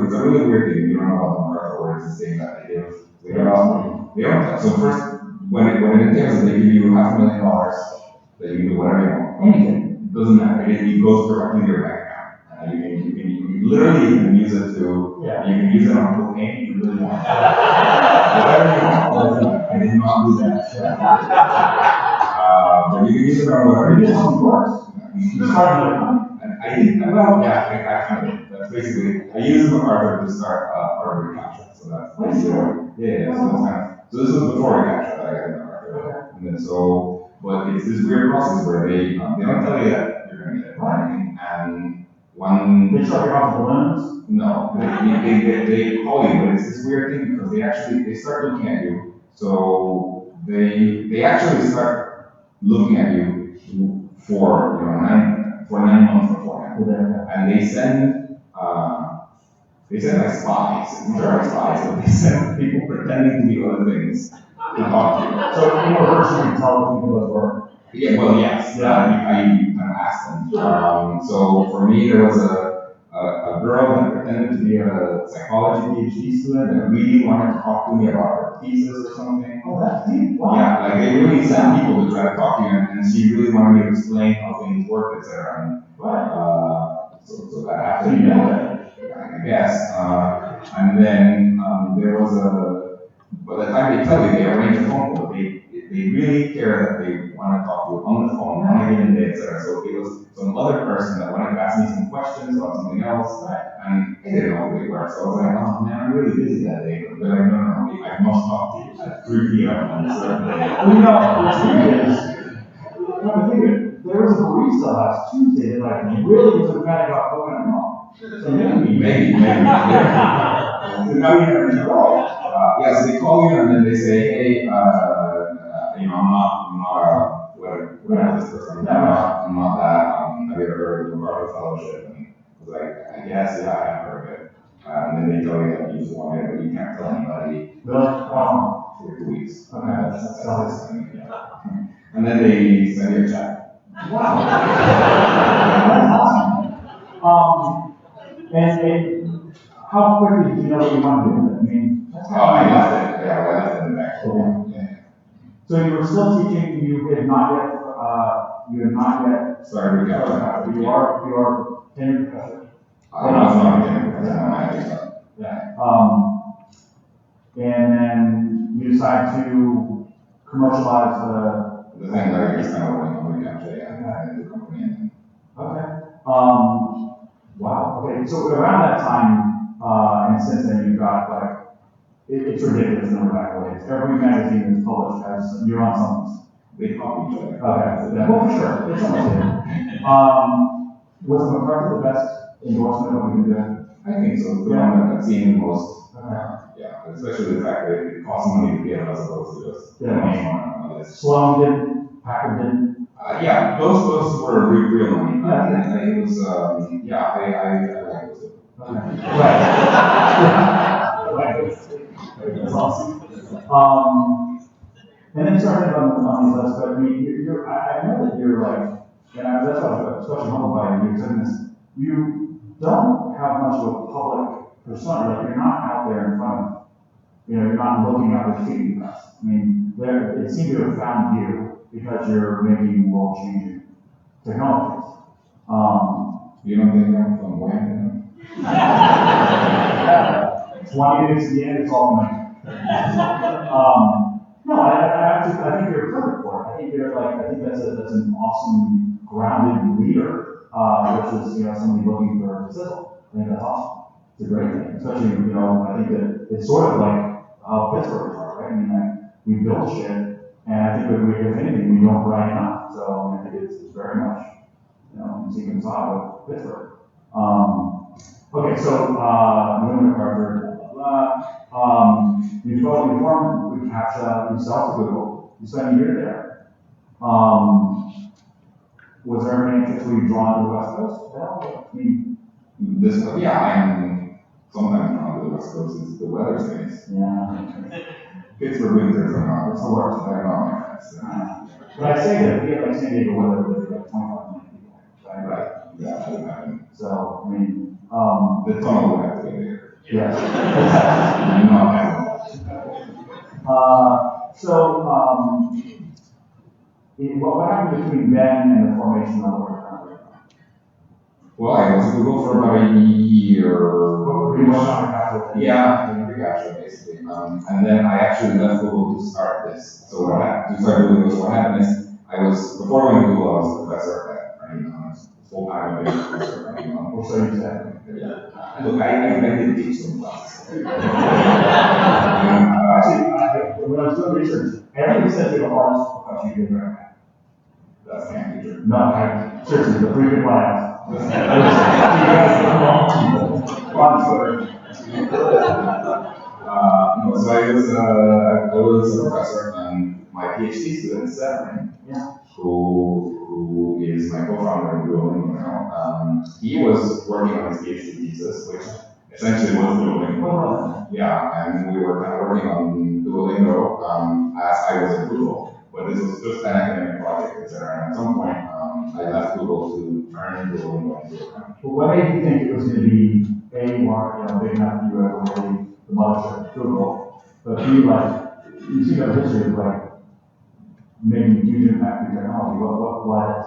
it's a really weird thing. You don't know about the market or it's the same that they give. They don't. So first, when it entails, they give you $500,000 that you can do whatever you want. Anything. It doesn't matter. It goes directly to your bank account. You can use it to, you can use it on cocaine if you really want. Whatever you want. I did not do that. But you can use it on whatever you want. I kind of. That's basically, I use the Arthur to start part of recapture. So that's basically so that's kind of, so this was before recapture that I got into Arthur. And then but it's this weird process where they don't tell you that you're going to get it or anything. And They shut you off balloons? No, they call you, but it's this weird thing because they start looking at you. So they actually start looking at you for 9 months beforehand, and they send like spies, not like spies, but they send people pretending to be other things to talk to you. So in reverse, you can tell the people that work. Yeah, well, yes. I kind of asked them. So for me, there was a girl that pretended to be a psychology PhD student that really wanted to talk to me about her thesis or something. Oh, that's deep. Wow. Yeah, like they really sent people to try to talk to you, and she really wanted me to explain how things work, etc. And so that happened. I guess. And then there was by the time they tell you, they arrange a phone call. They really care that they want to talk to you on the phone on a given day, etc. So it was some other person that wanted to ask me some questions about something else, and I didn't know who they were. So I was like, oh man, I'm really busy that day. But they're like, no, I must talk to you at 3 p.m. on a certain day. Well, what's weird is, there was a barista last Tuesday that really was a fan about going on. So maybe. So now you never know. So they call you and then they say, hey, I'm not whatever this person. I'm not that. Have you ever heard of the Barber Fellowship? And I was like, I guess, yeah, I have heard of it. And then they tell you that you just want it, but you can't tell anybody. For 2 weeks. Okay, that's and then they send you a check. Wow. That's awesome. And how quickly do you know what you want to do with it? I mean, I left it. Yeah, I left it in the back. Yeah. So you were still teaching. You had not yet started recapture. You are tenured professor. I'm not tenured professor. Yeah. And then you decide to commercialize the thing that I just kind of working on recapture. And the company. Okay. Wow. Okay. So around that time, and since then, you've got it's ridiculous number of accolades. Every magazine that's published has you're on something. They copy each other. Okay. Well, for sure. It's almost it. Was McCarthy the best endorsement of what you did? I think so. The one that's seen the most. Okay. Especially the fact that it costs money to get as opposed to just name on a list. Sloan didn't. Packard didn't. Those were real money. It was, I like those. Right. That's awesome. And then starting on these lists, but I mean, I know that you're like, and that's what I was especially humbled by you saying this. You don't have much of a public persona. Like you're not out there in front of, you're not looking at the TV press. I mean, it seems to have found you because you're making world-changing technologies. You don't think I'm from Wayne? 20 minutes to the end, it's all money. No, I think you're perfect for it. I think that's an awesome grounded leader, which is somebody looking for a sizzle. I think that's awesome. It's a great thing, especially I think that it's sort of like Pittsburgh, right? I mean, we build shit, and I think that if anything, we don't grind enough. So I think it's very much sequence with Pittsburgh. Okay, so William McCarthy. You formed recapture, you sell to Google, you spent a year there. Was there any interest where you drawn to the West Coast? Well, I mean, I am sometimes drawn to the West Coast. It's the weather's nice. Yeah. Pittsburgh winters are not. It's the worst. They're not my friends. But I say that, we have like San Diego weather with like 25 million people, right? Right. Yeah, that would happen. So, I mean, The tunnel would have to be bigger. yes. Not that. What happened between then and the formation of the work? Well, I was at Google for about a year. Yeah, recapture basically. And then I actually left Google to start this. So what happened? To start doing this, what happened is before I went to Google, I was a professor at full-time professor at Or so you said. Yeah. Look, I did teach some classes. Actually, when I was doing research, everybody said you're the hardest professor you ever had. That's not true. No, seriously, the freaking class. You guys are the wrong people. No, so I was a professor, and my PhD student, Severin, who is my co-founder in Duolingo now, he was working on his PhD thesis, which essentially was Duolingo. Yeah, and we were kind of working on Duolingo as I was at Google. But this was just an academic project, etc. And at some point, I left Google to turn Duolingo into a company. Well, what made you think it was going to be big enough for you to really the mothership of Google, but be like, you see that history of like making a huge impact in technology. Why is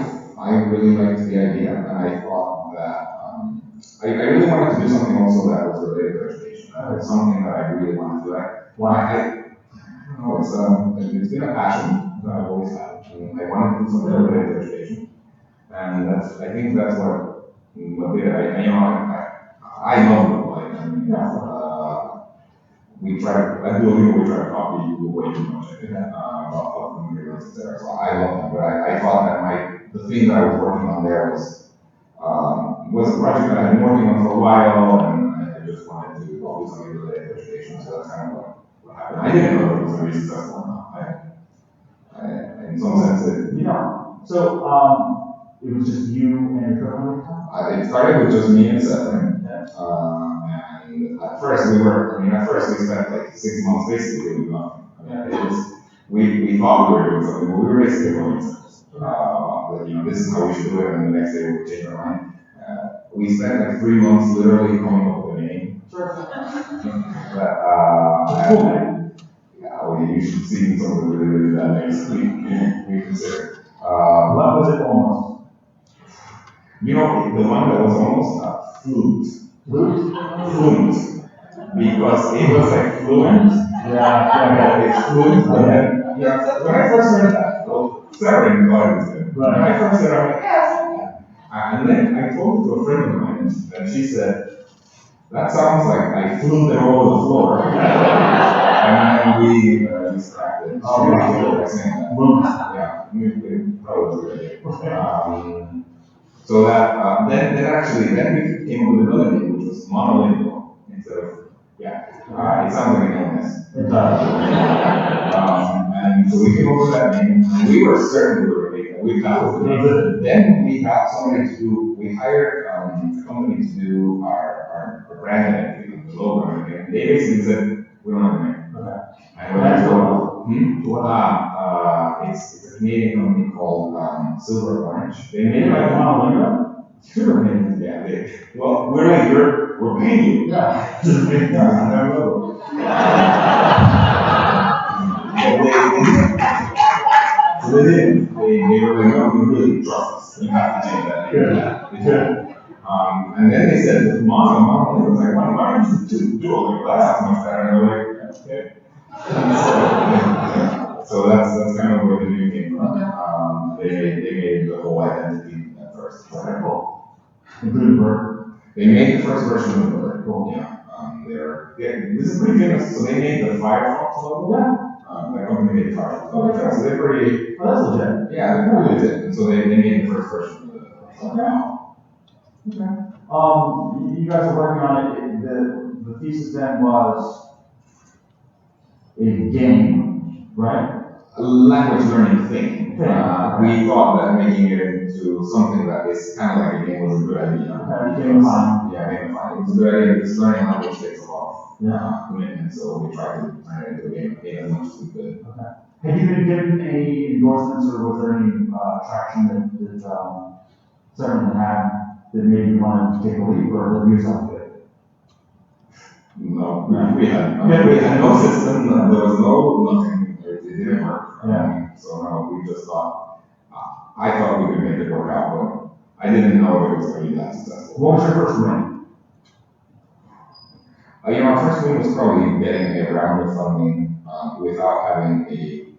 it? I really liked the idea, and I thought that I really wanted to do something also that was related to education. It's something that I really wanted to do. It's been a passion that I've always had. I wanted to do something related to education, and I think that's what did it. I love Google. We try to copy Google way too much. I think about helping materials, etc. So I love them, but I thought that the thing that I was working on there was a project that I've been working on for a while, and I just wanted to do something related to education. So that's kind of what happened. I didn't know if it was going to be successful or not. In some sense, So it was just you and your co-founder? It started with just me and Severin. And at first we spent like 6 months basically doing nothing. We thought we were doing something, but we were basically going this is how we should do it, and the next day we would change our mind. We spent like 3 months literally coming up with a name. You should see some of the really bad names we consider. What was it almost? The one that was almost flute. Fluent. Because it was like fluent. It's fluent. But then, when I first heard that, Severin thought it was good. When I first heard it, I'm like, yes. And then I told it to a friend of mine, and she said, that sounds like I flew them over the floor. And then we distracted. She was by saying that. Yeah, probably was a good idea. So that then we came up with another name, which was monolingual instead of it sounds like an illness. It does. And so we came up with that name, and we were certain we were making it. We got the name. Then we got somebody we hired a company to do our brand identity, the logo and everything. And they basically said, we don't have a name. Okay. And it's a Canadian company called Silver Orange. They made it like monolingual. Super names, yeah. We're like, we're paying you. Yeah. Just make that on their logo. So they did. They were like, no, we really trust us. You have to change that. Good. And then they said, mono. It was like, why don't you do Duolingo? That sounds much better. And we're like, okay. So that's kind of where the name came from. They made the whole identity at first. Okay, cool. Including Bird. They made the first version of Bird. Cool. Yeah. This is pretty famous. So they made the Firefox logo. Yeah. That company made the Firefox logo. So they're pretty. Oh, that's legit. Yeah, they're pretty legit. And so they made the first version of the. Okay. You guys are working on it. The thesis then was a game, right? A language learning thing. We thought that making it into something that is kind of like a game was a good idea. Gamifying. Yeah, gamifying. It's a good idea because learning language takes a lot of commitment. So we tried to turn it into a game as much as we could. Okay. Have you been given any endorsements, or was there any traction that Seven had that made you want to take a leap, or live yourself good? No, we had no system. There was nothing. It didn't work. So no, we just thought. I thought we could make it work out, but I didn't know it was going to be that successful. What was your first win? Our first win was probably getting a round of funding without having a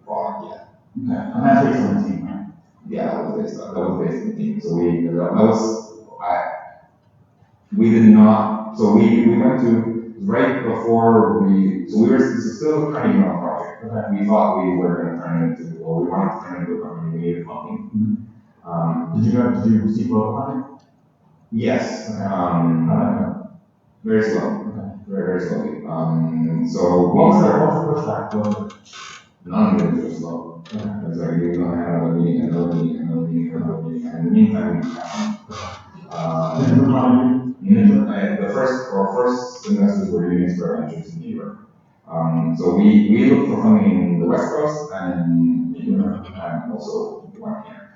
product yet. Okay. And that's based on the team, right? Yeah, that was based on the team. So we did not. So we went to right before we were still kind of young project. Okay. We thought we were going to turn it into, or we wanted to turn it into a company. We needed funding. Did you receive local funding? Yes. Okay. Very slow. Okay. Very slowly. So what was the pushback? None of it was slow. Okay. It's like we're going to have another meeting. And in the meantime, the first semesters were units for ventures in New York. So we looked for funding in the West Coast and in New York, and also one here.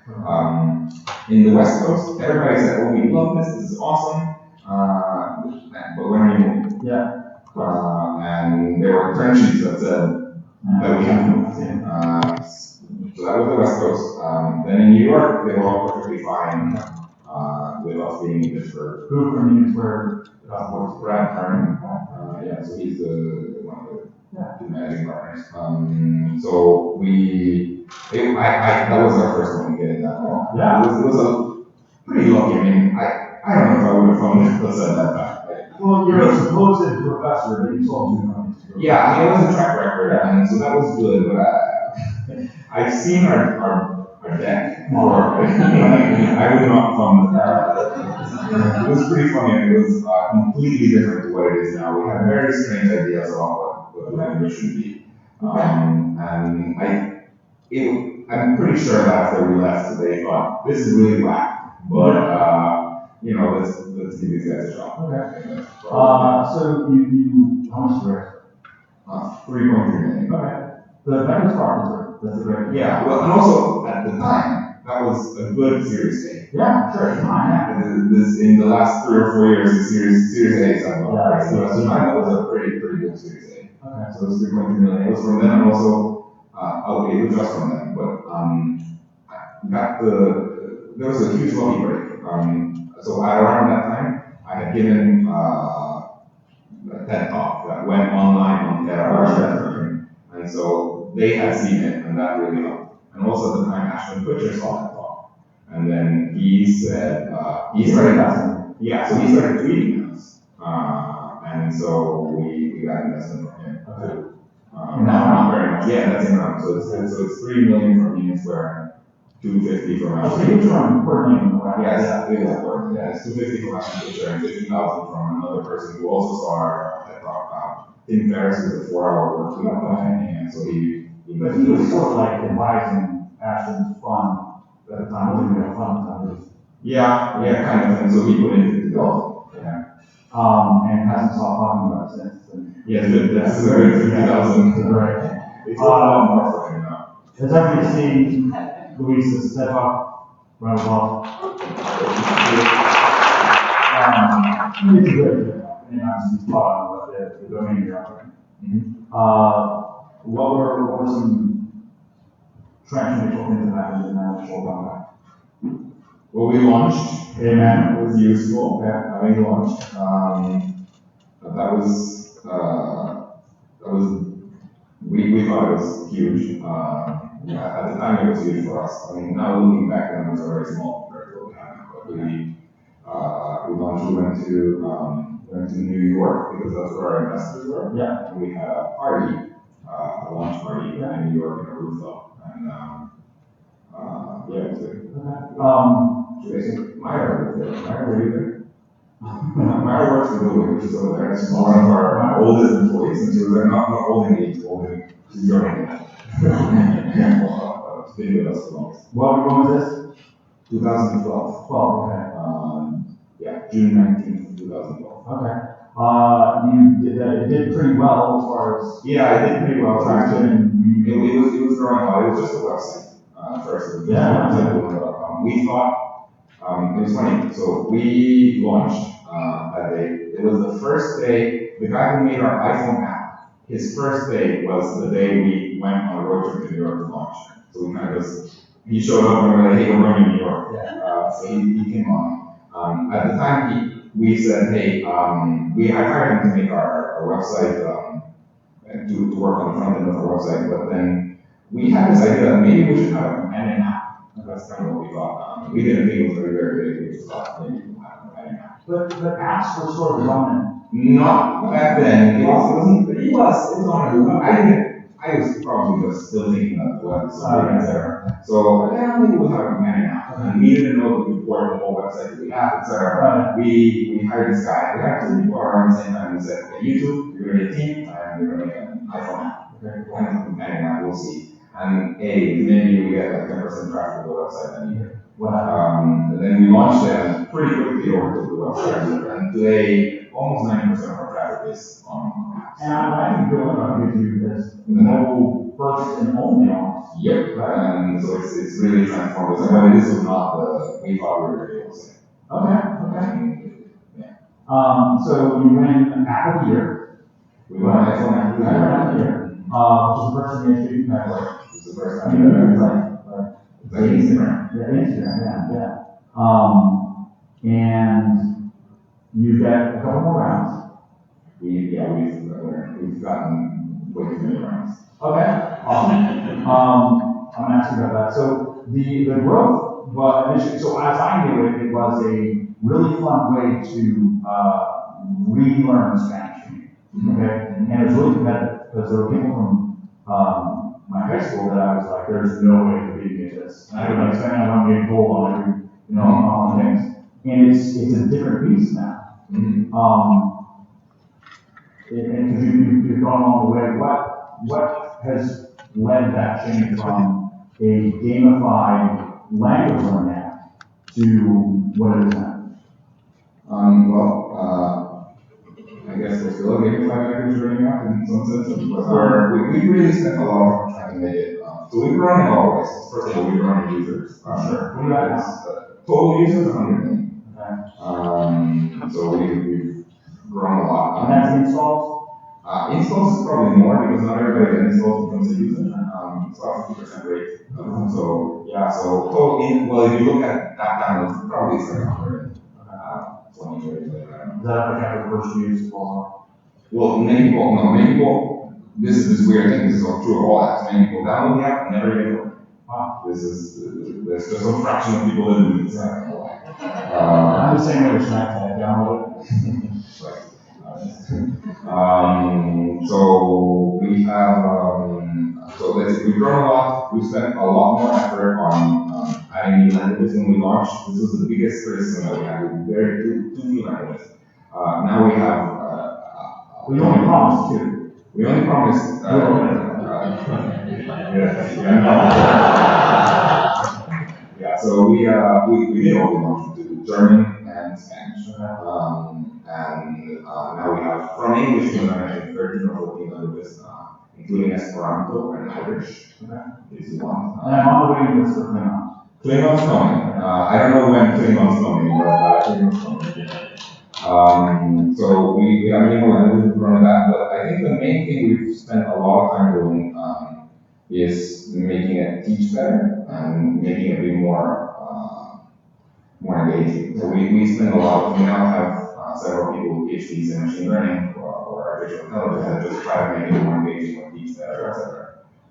In the West Coast, everybody said, "Oh, we love this. This is awesome." But when are you moving? Yeah. And there were term sheets that said that we have to move. So that was the West Coast. Then in New York, they were all perfectly fine with us being in Pittsburgh. Who from Pittsburgh? Brad Kern. So he's one of the two managing partners. So that was our first one getting that call. Yeah. It was a pretty lucky. I mean, I don't know if I would have phoned it to said that back. Well, you're a supposed professor, but you sold 2 companies. Yeah, it was a track record, and so that was good. But I've seen our deck before. I would not fund that. It was pretty funny. It was completely different to what it is now. We had very strange ideas about what the language should be, and I'm pretty sure that after we left, they thought this is really whack, but let's give these guys a shot. Okay. So you how much was it? 3.3 million. Okay. That was profitable. That's a great. Yeah. Well, and also at the time, that was a good Series A. Yeah, sure. This in the last 3 or 4 years, the Series A have gone crazy. So at the time, that was a pretty good Series A. Okay. So it was 3.3 million. It was from them, and also it was just from them, but there was a huge lobby break. So at around that time, I had given a TED talk that went online on TED, and so they had seen it, and that really helped. And also at the time, Ashton Kutcher saw that talk, and then he said he started tweeting us, and so we got investment from him too. Not very much. Yeah, that's in round. So it's 3 million from Union Square, 250 from Ashton. Okay, you're trying to coordinate. Yeah, it's 250 from Ashton Kutcher and 50,000 from another person who also saw our TED talk. Tim Ferriss is a 4-hour work week, and so he But he was sort of like advising Ashton's fund at the time, wasn't even a fund. Yeah, kind of. And so he put in $50,000. Yeah. And hasn't stopped talking about it since. Yeah, that's a good 50,000. Right. It's a lot more for him now. Has everybody seen Luis's TED talk? Round of applause. It's good. And obviously, spot on what the domain you're offering. What were some transformational things that happened in that initial round? Well, we launched. Amen. It was useful. Yeah, having launched. That was we thought it was huge. At the time, it was huge for us. I mean, now looking back, the numbers are very small compared to what we have now. But we launched. We went to New York because that's where our investors were. Yeah. And we had a party, a launch party in New York in a rooftop, and it was good. Myra was there. Myra, were you there? Myra works for Louis, which is over there. She's one of our oldest employees, and she was there not old in age, she's young in age. She's been with us for long. When was this? 2012. 12, okay. June 19th, 2012. Okay. it did pretty well as far as Yeah, it did pretty well. traction and It was growing well. It was just a website first. It was just a website. We thought it was funny. So we launched that day. It was the first day. The guy who made our iPhone app, his first day was the day we went on a road trip to New York to launch. So we kind of just, he showed up and we were like, hey, we're going to New York. So he came on. At the time, we said, hey, I hired him to make our website, and to work on the front end of our website, but then we had this idea that maybe we should have a companion app. That's kind of what we thought. We didn't think it was very big. We just thought maybe we'll have a companion app. But apps were sort of dominant. Not back then. It was on. I was probably just still thinking that the web is something there. So yeah, maybe we'll have a companion app. And we didn't know that we could port the whole website to the app, etc. We hired this guy. We had two people around the same time. We said, okay, you two, you're gonna get a team, and you're gonna make an iPhone app. Okay, we'll have a companion app. We'll see. And maybe we get like 10% traffic to the website that year. And then we launched it and pretty quickly overtook the website. And today, almost 90% of our traffic is on apps. And I think building on YouTube is the mobile first and only almost. Yep, and so it's really transformed us. But this was not we thought we were able to say. Okay. Yeah. So you win App of the Year. We won iPhone App of the Year. Which is the first thing you should network. It's the first time. Like Instagram. Yeah, Instagram, yeah. And you get a couple more rounds. We've gotten way too many rounds. Okay, awesome. I'm gonna ask you about that. So the growth, well, initially, so as I knew it, it was a really fun way to relearn Spanish for me. Okay, and it was really competitive because there were people from my high school that I was like, there's no way to beat me at this. And I would like spend one game goal on every, on things. And it's a different beast now. And because you've gone along the way, what has led that change from a gamified language learning app to what it is now? I guess we're still a gamified language learning app in some sense, but we really spent a lot of time trying to make it. So we were running always. First of all, we were running users. Sure. Total users, 100 million. Okay. So we've grown a lot. And that's installs? Installs is probably more because not everybody that installs becomes a user. It's about 50% rate. So yeah, so total if you look at that downloads, probably it's like 100. 20 years later. Is that like after the first use also? Well, many people, this is this weird thing, this is all true of all apps. Many people download the app and never get it. Wow. There's just a fraction of people that do this. I'm the same way with Snapchat, I download it. So we have, we've grown a lot. We've spent a lot more effort on adding new languages when we launched. This was the biggest criticism that we had. We very too few languages. Now we have. We only promised two. We only promised. So we did only launch to German and Spanish. And now we have from English to 13 or 14 languages, including Esperanto and Irish. If you want. And I'm on the waiting list for Klingon. Klingon's coming. I don't know when Klingon's coming, but Klingon's coming. So we have many more languages to run that, but I think the main thing we've spent a lot of time doing is making it teach better and making it be more engaging. So we spend a lot. We now have several people with PhDs in machine learning or artificial intelligence that just try to make it more engaging or teach better, etc.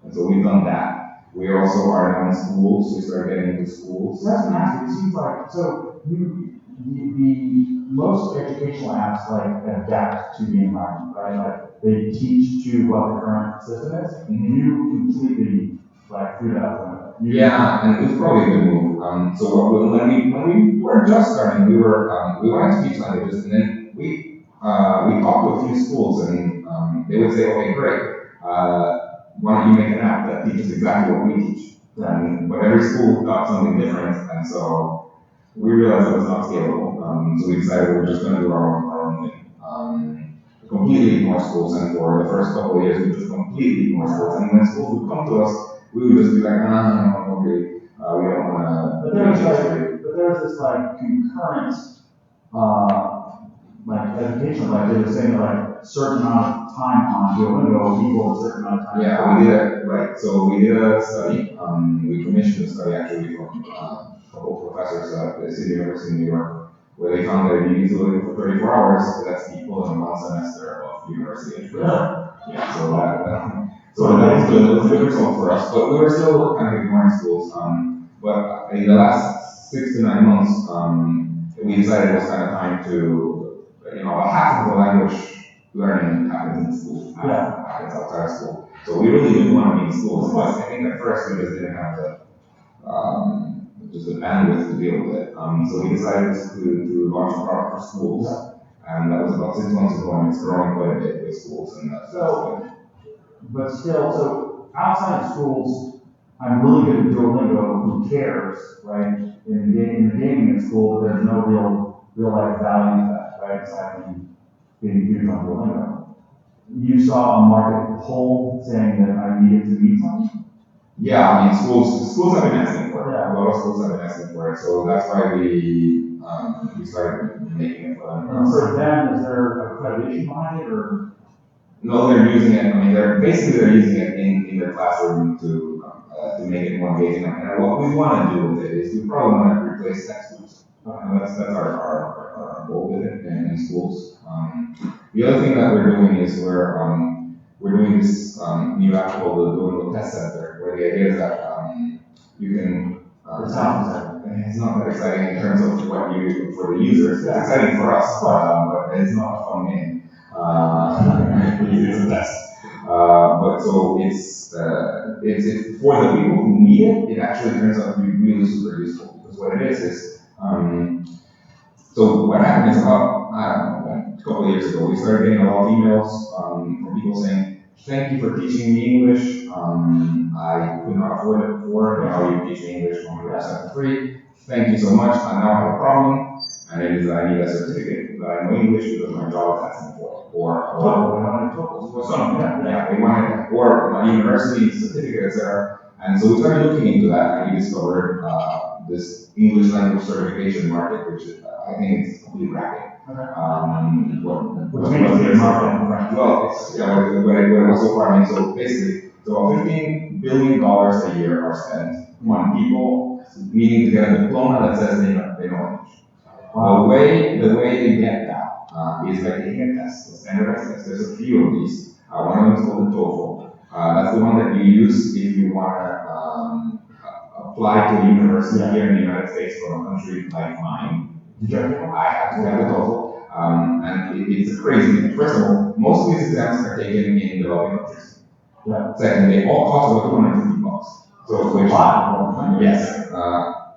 And so we've done that. We also are now in schools. We started getting into schools. So that's nasty. It seems like the most educational apps like adapt to the environment, right? Like they teach to what the current system is, and you completely threw that out. Yeah, and it's probably a good move. So when we were just starting, we wanted to teach languages, and then we talked to a few schools, and they would say, okay, great. Why don't you make an app that teaches exactly what we teach? But every school got something different, and so we realized it was not scalable. So we decided we were just going to do our own thing. completely ignore schools, and for the first couple of years we just completely ignore schools. And when schools would come to us, we would just be like, no, okay, we don't want But to. there's this like concurrent, like education, like they were saying like a certain amount of time on Duolingo equals a certain amount of time. Yeah, we did it, right. So we did a study, we commissioned a study actually from a couple of professors at the City University of New York, where they found that if you use Duolingo for 34 hours, that's equal in 1 semester of university education. Yeah, so that was a good result for us, but we were still kind of ignoring schools. But in the last 6 to 9 months, we decided it was kind of time to, about half of the language learning happens in school, happens outside of school. So we really didn't want to be in schools, but I think at first we just didn't have the bandwidth to deal with it. So we decided to launch a product for schools, and that was about 6 months ago, and it's growing quite a bit with schools. And that's good. But still, so outside of schools, I'm really good at Duolingo. Who cares, right? In the gaming at school, but there's no real life value to that, right? It's being huge on Duolingo. You saw a market poll saying that I needed to meet something? Yeah, I mean, schools have been asking for it. Yeah. A lot of schools have been asking for it, so that's why we started making it for them. And for them, is there accreditation behind it, or? No, they're using it. I mean, they're using it in their classroom to make it more engaging. And what we want to do with it is we probably want to replace textbooks. That's our goal with it in schools. The other thing that we're doing is we're doing this new app called the Duolingo Test Center, where the idea is that you can. It's not that exciting in terms of what you do for the users. It's exciting for us, but it's not a fun game. It's a test. But so it's for the people who need it. It actually turns out to be really super useful, because what it is so what happened is about a couple of years ago we started getting a lot of emails from people saying, "Thank you for teaching me English. I could not afford it before. Now you teach me English 100% for free. Thank you so much. I now have a problem, and it is that I need a certificate that I know English because my job is asking for it, or something. They wanted, or my university certificate, etc." And so we started looking into that, and we discovered this English language certification market, which I think is completely rapid. Which means it's market. Well, it's what it was so far. I mean, so basically, about $15 billion a year are spent on people needing to get a diploma that says they know English. Wow. The way they get that is by taking a test, a standardized test. There's a few of these. One of them is called the TOEFL. That's the one that you use if you want to apply to a university here in the United States from a country like mine. I have to have the TOEFL. And it's a crazy thing. First of all, most of these exams are taken in developing countries. Second, they all cost about $250. So, yes.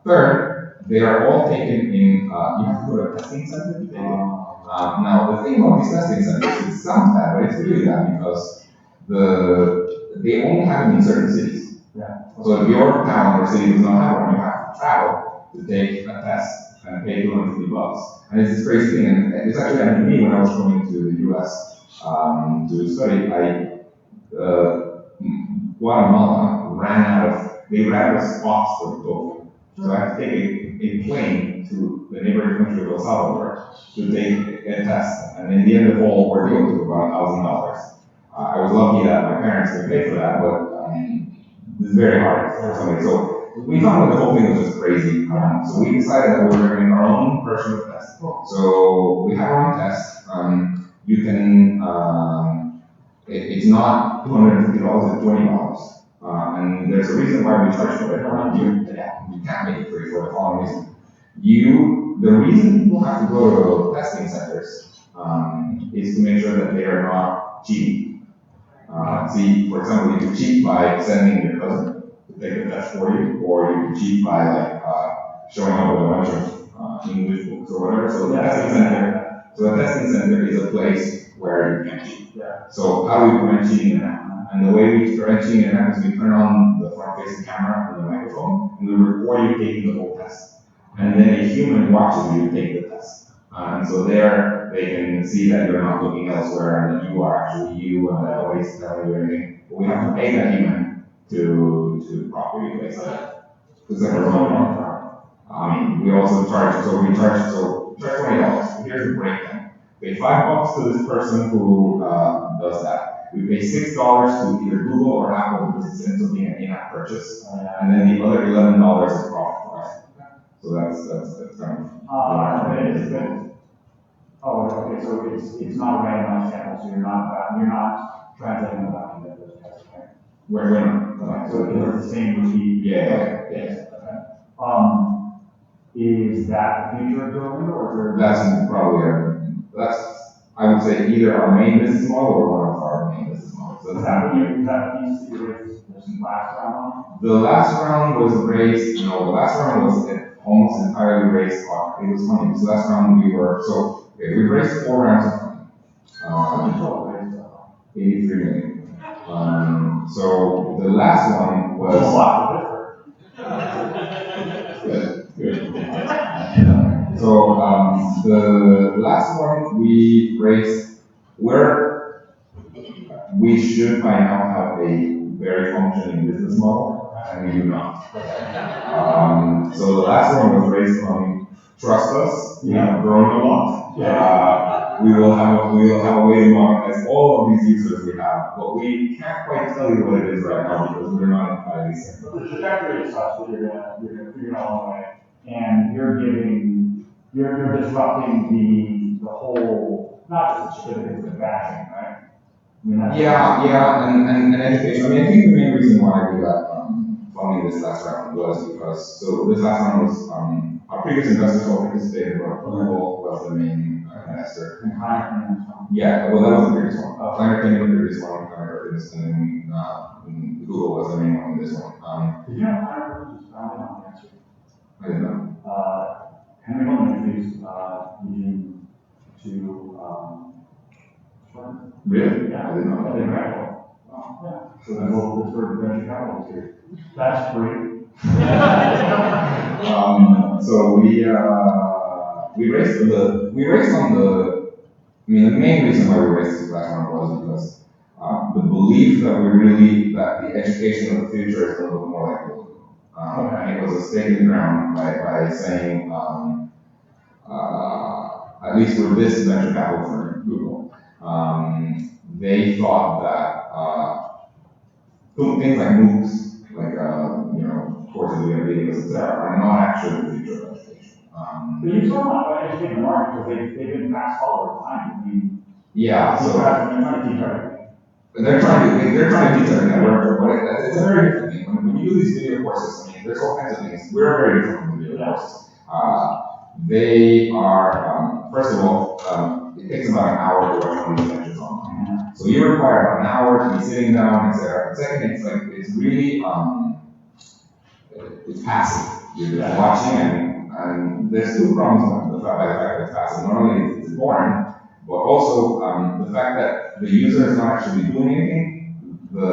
Third, they are all taken in, you have to go to a testing center to take it. Now, the thing about these testing centers, it sounds bad, but it's really bad because they only have them in certain cities. So if your town or city does not have one, you have to travel to take a test and pay $250. And it's this crazy thing, and it's actually happened to me when I was coming to the US to study. Guatemala ran out of spots for the TOEFL. So I had to take a plane to the neighboring country of El Salvador to take a test. And in the end, the whole ordeal took about $1,000. I was lucky that my parents could pay for that, but it's very hard for somebody. So we found that the whole thing was just crazy. So we decided that we were doing our own version of the test. So we have our own test. You can, it's not $250, it's $20. And there's a reason why we charge for it. You can't make it free for the following reason. The reason people have to go to testing centers is to make sure that they are not cheating. See, for example, you can cheat by sending your cousin to take the test for you, or you can cheat by showing up with a bunch of English books or whatever. So the testing center is a place where you can cheat. So how do we prevent cheating in that? And the way we prevent cheating in that is we turn on the front-facing camera and the microphone, and we record you taking the whole test. And then a human watches you take the test. And so there, they can see that you're not looking elsewhere and that you are actually you and that nobody's telling you anything. But we have to pay that human to properly place that. It's like a remote contract. I mean, we also charge, charge $20. Here's the breakdown. Pay $5 to this person who does that. We pay $6 to either Google or Apple because it ends up being an in-app purchase. And then the other $11 is profit for us. So that's kind of. Okay, so it's not a randomized sample, so you're not translating the back into those tests, right? We're not. So it's the same routine. Yeah. Is that the future of Duolingo, or is there? That's probably I would say either our main business model or one of our main business models. So Is that what you raised this last round on? the last round was raised, no, the last round was almost entirely raised on, it was funny, so last round we raised 4 rounds of money. 83 million. So the last one was. That's a lot Good. So the last one we raised, where we should by now have a very functioning business model, and we do not. So the last one was raised on trust us. We have grown a lot. We will have a way to monetize all of these users we have, but we can't quite tell you what it is right now because we're not entirely certain. The trajectory is such that you're gonna figure it all away, and you're disrupting the whole, not just the certificates, but batching, right? I mean, and education. I mean, I think the main reason why we got funding this last round was because, so this last round was, our previous investors all participated, but Google was the main investor. Yeah, well, that was the previous one. Kleiner came in the previous one, Kleiner did this, and then Google was the main one in this one. Did you know Kleiner was founded on the answer? I didn't know. Henry Goldman introduced Eugene to Really? Yeah, I didn't know that. Wow. Yeah. So then we'll Pittsburgh venture capital here. That's free. So we raised on the. I mean, the main reason why we raised this last round was because the belief that that the education of the future is going to look more like Google. And it was a stake in the ground by saying, at least for this venture capital firm, Google, they thought that things like MOOCs, like courses we have videos, etc., are not actually the future of education. But you still not educating the market because they've been fast followers behind. I mean, yeah, so they're trying to teach everything. They're trying to teach everything, but it's a very different thing. When you do these video courses, I mean, there's all kinds of things. We're very different from video courses. They are, first of all, it takes about an hour to watch one of these lectures online. So you require about an hour to be sitting down, etc. Second, it's really, it's passive. You're just watching, and there's 2 problems with the fact that it's passive. Not only is it boring, but also the fact that the user is not actually doing anything. The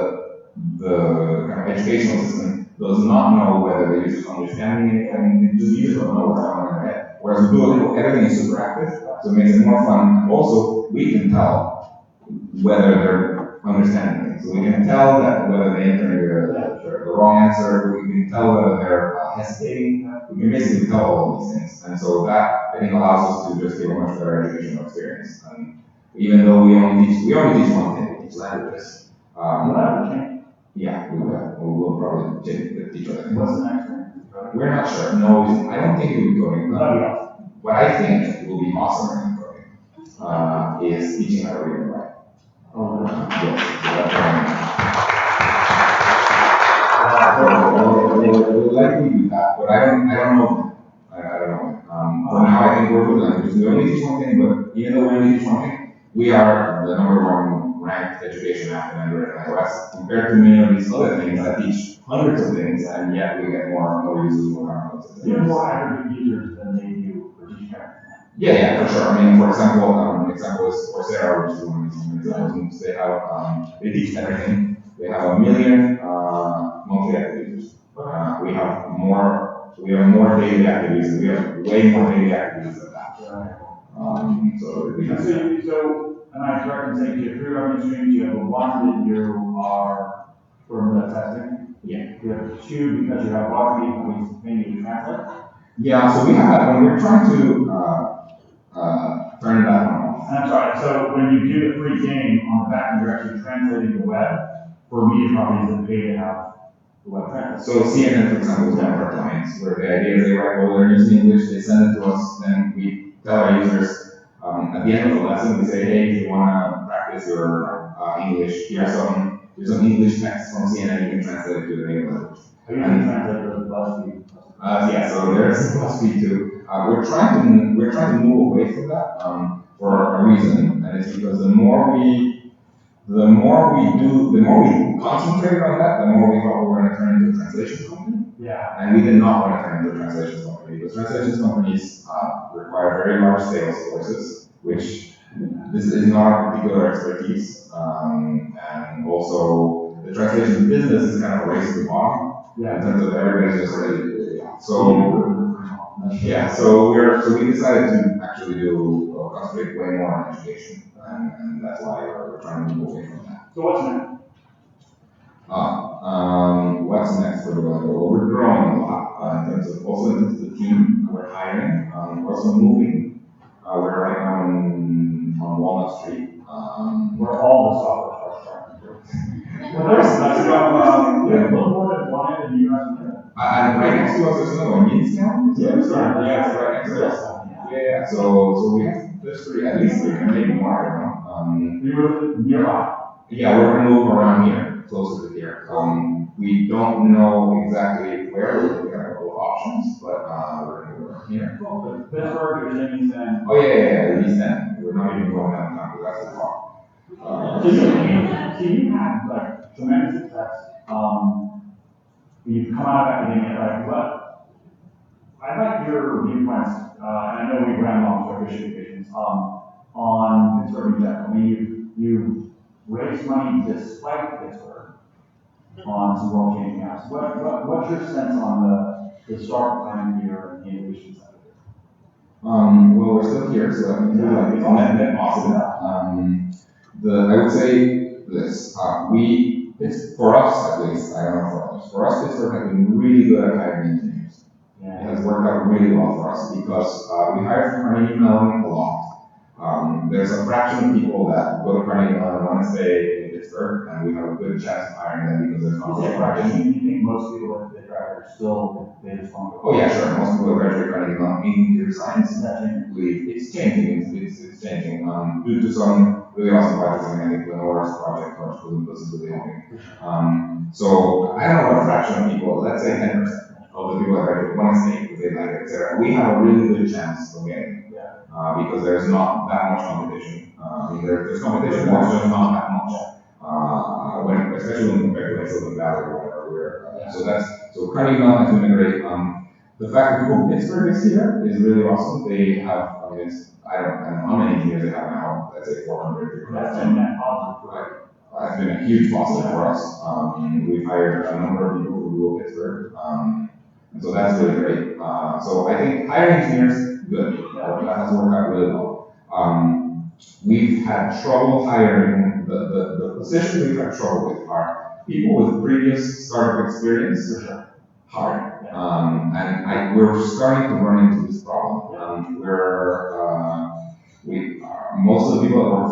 kind of educational system does not know whether the user is understanding anything. It just users don't know what's going on in their head. Whereas with Duolingo, everything is super active, so it makes it more fun. And also, we can tell whether they're understanding things. So we can tell that whether they enter the wrong answer. We can tell whether they're hesitating. We can basically tell all of these things. And so that, I think, allows us to just give a much better educational experience. And even though we only teach one thing, we teach languages. Yeah, we will. We'll probably teach other things. What's the next one? We're not sure. No, I don't think it will be coding. What I think will be awesome in coding is teaching how to read and write. We'll likely do that, but I don't know. I don't know. For now, I think we're with languages. We only teach one thing, but even though we only teach one thing, we are the #1 ranked education app in Android and iOS compared to many of these other things that teach hundreds of things, and yet we get more users, more downloads. You have more aggregate users than they do for teaching everything. Yeah, for sure. I mean, for example, example is Coursera, which is one of these examples. They teach everything. They have 1 million monthly active users. We have more daily active users. We have way more daily active users than that. So it So, am I correct in saying you have three revenue streams? You have one that you are from the testing. Yeah. You have two because you have water meter thing you translate. Yeah, so we have that when we're trying to turn that one off. And I'm sorry, so when you do the free game on the back end, you're actually translating the web for media properties that pay to have the web translated. So CNN, for example, is one of our clients where the idea is they write all their news in English, they send it to us, then we tell our users at the end of the lesson, we say, hey, if you want to practice your English, here's some English text from CNN, you can translate it to the native language. Have you translated those BuzzFeed? Yeah, so there's BuzzFeed too. We're trying to move away from that for a reason, and it's because the more we concentrate on that, the more we thought we were going to turn into a translation company. Yeah. And we did not want to turn into a translation company because translation companies require very large sales forces, which this is not a particular expertise. And also, the translation business is kind of a race to the bottom. Yeah. In terms of everybody's just ready. So we decided to actually concentrate way more on education, and that's why we're trying to move away from that. So what's next? What's next for the web? Well, we're growing a lot in terms of the team. We're hiring. We're also moving. We're right now on Walnut Street. Where all the software starts starting. Well, there's a little more than one end, and you guys are And right next to us, there's another one. Yinstown? Yeah, it's right next to us. Yeah. So we have at least three, maybe more. I don't know. You were nearby. Yeah, we're gonna move around here, closer to here. We don't know exactly where. We have a couple of options, but we're gonna move around here. Cool. Pittsburgh, you're saying East End. Oh yeah, East End. We're not even going downtown because that's the far. So you had like tremendous success. You've come out of academia, like what? I'd like your viewpoints, and I know we ran long, so I appreciate your patience, on Pittsburgh in general. I mean, you raised money despite Pittsburgh on some world-changing apps. What's your sense on the start plan here in the innovation center? Well, we're still here, so I think it's net positive. I would say this: it's for us at least. I don't know for others. For us, Pittsburgh has been really good at hiring engineers. Yeah. It has worked out really well for us because we hire from Carnegie Mellon a lot. There's a fraction of people that go to Carnegie Mellon and want to stay in Pittsburgh, and we have a good chance of hiring them because there's not a lot of competition. You think most people that they graduate are still they just want to go? Oh yeah, sure. Most people that graduate Carnegie Mellon in computer science. Is that changing? It's changing. It's changing due to some really awesome projects. I think Lenore's project or Columbus is really helping. So I don't know what a fraction of people, let's say 10% of the people that graduate want to stay because they like it, etc. We have a really good chance of getting it because there's not that much competition. There's competition, but it's just not that much. Especially when compared to Silicon Valley or whatever. So Carnegie Mellon has been a great. The fact that Google Pittsburgh is here is really awesome. They have, I don't know how many engineers they have now. Let's say 400. That's been that positive. It's been a huge positive for us. We've hired a number of people from Google Pittsburgh, and so that's really great. So I think hiring engineers, good. That has worked out really well. We've had trouble hiring, the positions we've had trouble with are people with previous startup experience, hard. We're starting to run into this problem. Most of the people that work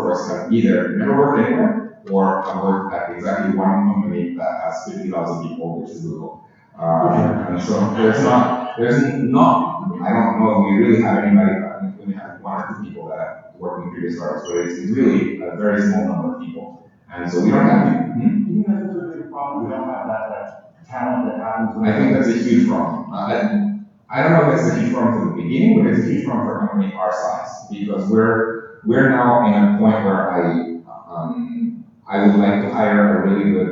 for us have either never worked anywhere or have worked at exactly one company that has 50,000 people, which is Google. And so I don't know if we really have anybody, we have one or two people that work in previous startups, but it's really a very small number of people. And so we don't have people. Do you think that's a big problem? We don't have that talent that happens. I think that's a huge problem. I don't know if it's a huge problem from the beginning, but it's a huge problem for a company our size because we're now in a point where I would like to hire a really good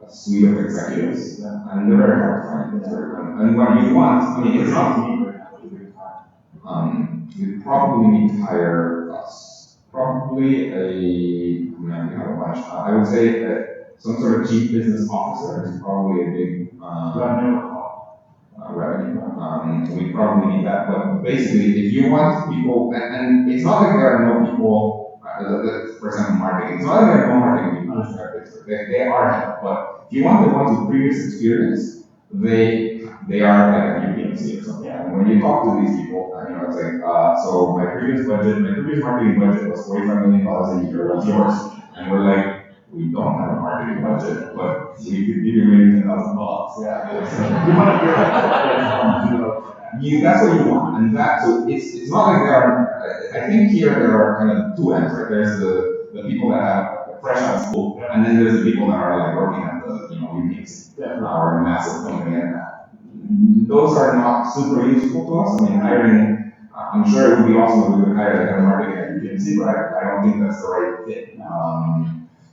suite of executives, and they're very hard to find. And what you want, it's not. You probably need to hire probably I would say some sort of chief business officer is probably a big. revenue. We probably need that, but basically, if you want people, and it's not like there are no people, for example, marketing. It's not like there are no marketing people in Pittsburgh. They are help, but if you want the ones with previous experience, they are like a UPMC or something. And when you talk to these people, it's like, so my previous marketing budget was $45 million a year. What's yours? And we're like, we don't have a marketing budget, but we could give you maybe $10,000. Yeah. You want to hear that? That's what you want, and so it's not like there are. I think here there are kind of two ends, right? There's the people that have fresh out of school, and then there's the people that are like working at the UPMC or a massive company, and those are not super useful to us. I mean, hiring. I'm sure it would be awesome if we could hire like a marketing at UPMC, but I don't think that's the right fit.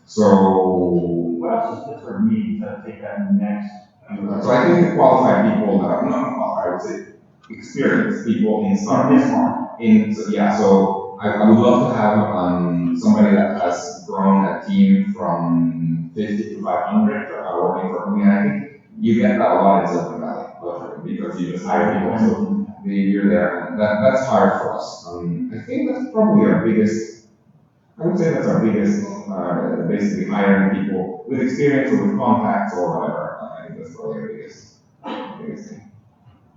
So what else does Pittsburgh need to take that next? So I think the qualified people that are not qualified, I would say experienced people in startups. So I would love to have somebody that has grown a team from 50 to 500 working for me. And I think you get that a lot in Silicon Valley because you just hire people, so you're there. And that's hard for us. I think that's probably our biggest. I would say that's our biggest, basically hiring people with experience or with contacts or whatever. I think that's probably our biggest thing.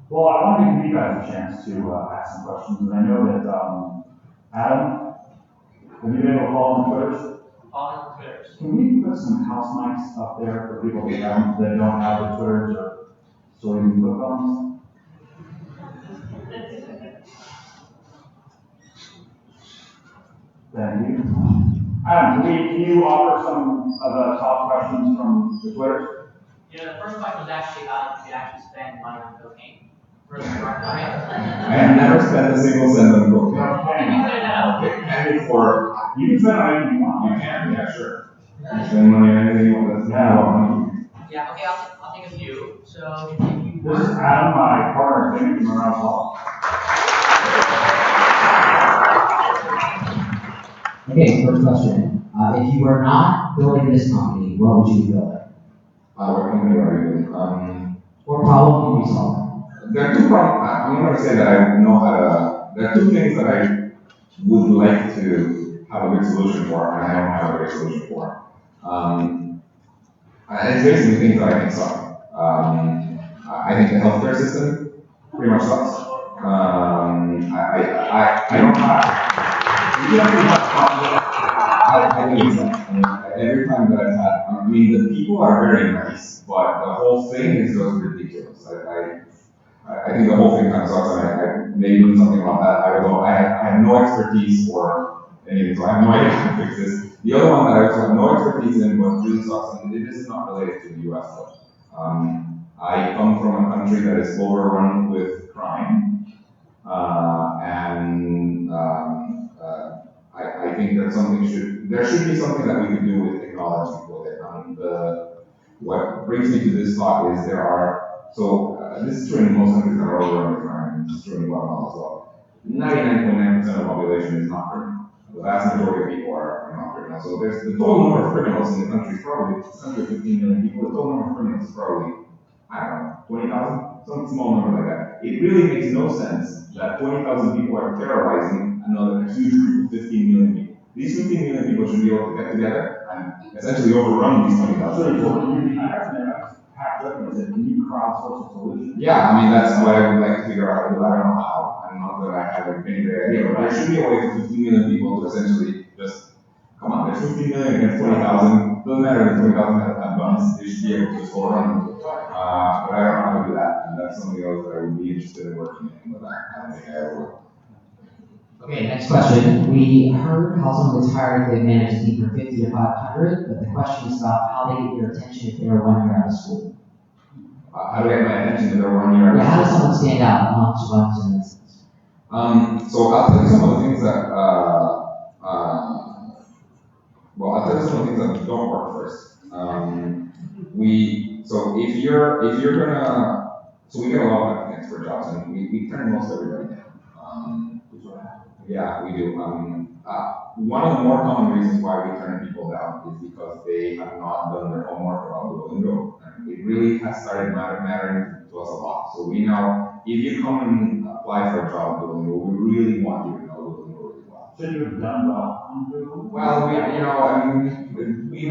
Well, I want to give you guys a chance to ask some questions, and I know that Adam, have you been able to follow on Twitters? Following the Twitters. Can we put some house mics up there for people that don't have the Twitters or so we can flip phones? Thank you. Adam, can you offer some of the top questions from the Twitters? The first question was actually about if you actually spend money on cocaine. I have never spent a single cent on cocaine. Can you clear that up? Okay, and before you can spend on anything you want. You can, yeah, sure. You spend money on anything you want. That's money. Yeah, okay, I'll take a few. So if you This is Adam, my partner. Thank you for around Paul. Okay, first question. If you were not building this company, what would you be building? What company are you building? What problem would you solve? There are two problems. I'm not going to say that I know how to. There are two things that I would like to have a good solution for, and I don't have a great solution for. And it's basically things that I think suck. I think the healthcare system pretty much sucks. I don't have. I think it sucks. Every time that I've had, the people are very nice, but the whole thing is just ridiculous. I think the whole thing kind of sucks, and I may do something about that. I have no expertise or anything, so I have no idea how to fix this. The other one that I also have no expertise in, but really sucks, and this is not related to the US, but I come from a country that is overrun with crime, I think that there should be something that we could do with technology with it. What brings me to this thought is this is true in most countries that are overrun with crime, this is true in Guatemala as well. 99.9% of the population is not criminal. The vast majority of people are not criminal. So there's the total number of criminals in the country is probably 15 million people. The total number of criminals is probably, I don't know, 20,000? Some small number like that. It really makes no sense that 20,000 people are terrorizing a huge group of 15 million people. These 15 million people should be able to get together and essentially overrun these 20,000 people. Can you crowdsource a solution? Yeah, that's what I would like to figure out, because I don't know how. I don't know that I have any great idea, but there should be a way for 15 million people to essentially just, come on, there's 15 million against 20,000. Doesn't matter if 20,000 have guns, they should be able to just go around. But I don't know how to do that, and that's something else that I would be interested in working in, but I don't think I ever will. Okay, next question. We heard how someone gets hired if they manage a team from 50 to 500, but the question is about how they get your attention if they're 1 year out of school. How do I get my attention if they're 1 year out of school? How does someone stand out amongst others in this? So I'll tell you some of the things that, I'll tell you some of the things that don't work first. We get a lot of applicants for jobs, and we turn most everybody down. Yeah, we do. One of the more common reasons why we turn people down is because they have not done their homework about Duolingo. And it really has started mattering to us a lot. So we know if you come and apply for a job at Duolingo, we really want you to know Duolingo really well. So you've done well on Duolingo? Well, we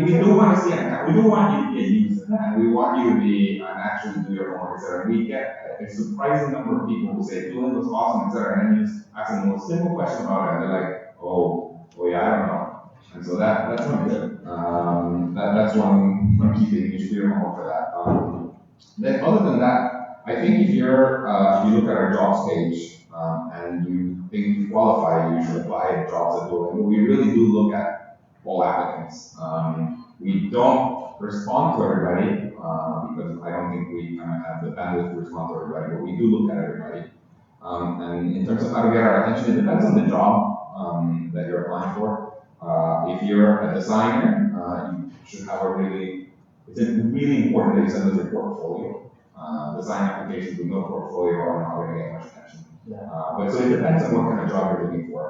do want to see an account. We do want you to be a user, and we want you to be and actually do your homework, etc. We get a surprising number of people who say Duolingo is awesome, etc. And then you just ask them the most simple question about it, and they're like, oh yeah, I don't know. And so that's not good. That's one key thing. You should do your homework for that. Then other than that, I think if you look at our jobs page and you think you qualify, you should apply at jobs at Duolingo. We really do look at all applicants. We don't respond to everybody because I don't think we kind of have the bandwidth to respond to everybody, but we do look at everybody. And in terms of how to get our attention, it depends on the job that you're applying for. If you're a designer, you should have it's really important that you send us your portfolio. Design applications with no portfolio are not going to get much attention. But so it depends on what kind of job you're looking for.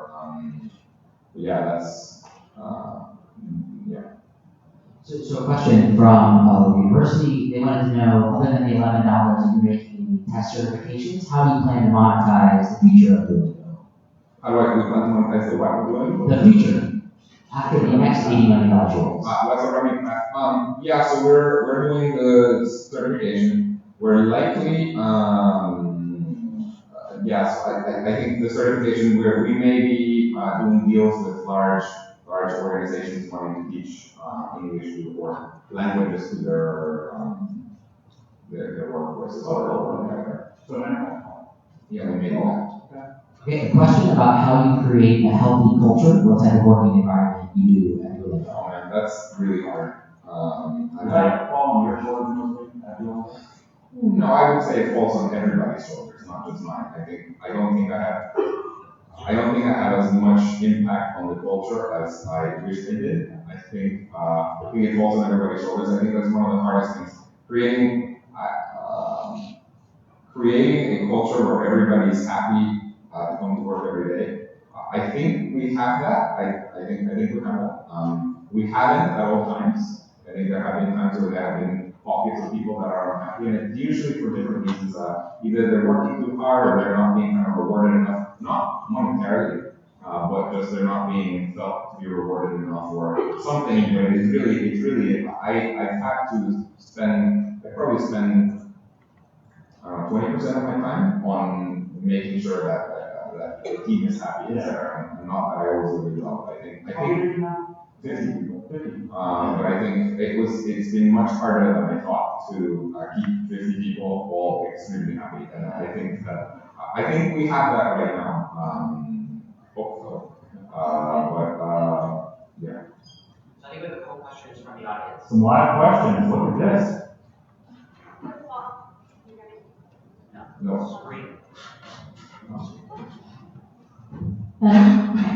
So a question from the university, they wanted to know, other than the $11 that you're making in test certifications, how do you plan to monetize the future of Duolingo? How do we plan to monetize the what we're doing? The future, after the next $80 million goals. What's our revenue plan? So we're doing the certification. We're likely, so I think the certification we may be doing deals with large organizations wanting to teach English or languages to their workforce. Yeah, we may do that. Okay, a question about how you create a healthy culture, what type of working environment you do at Duolingo. Oh man, that's really hard. Does that fall on your shoulders mostly at Duolingo? No, I would say it falls on everybody's shoulders, not just mine. I don't think I have as much impact on the culture as I wish I did. I think it falls on everybody's shoulders. I think that's one of the hardest things. Creating a culture where everybody is happy to come to work every day. I think we have that. I think we have that. We haven't at all times. I think there have been times where there have been pockets of people that are unhappy, and it's usually for different reasons. Either they're working too hard or they're not being kind of rewarded enough, not monetarily, but just they're not being felt to be rewarded enough or something. But it's really, I probably spend 20% of my time on making sure that the team is happy, etc. And not that I always do a good job. I think 50 people. But I think it's been much harder than I thought to keep 50 people all extremely happy. And I think we have that right now. Hope so. Yeah. So I think we have a couple questions from the audience. Some live questions. Look at this. No. Screen. Okay.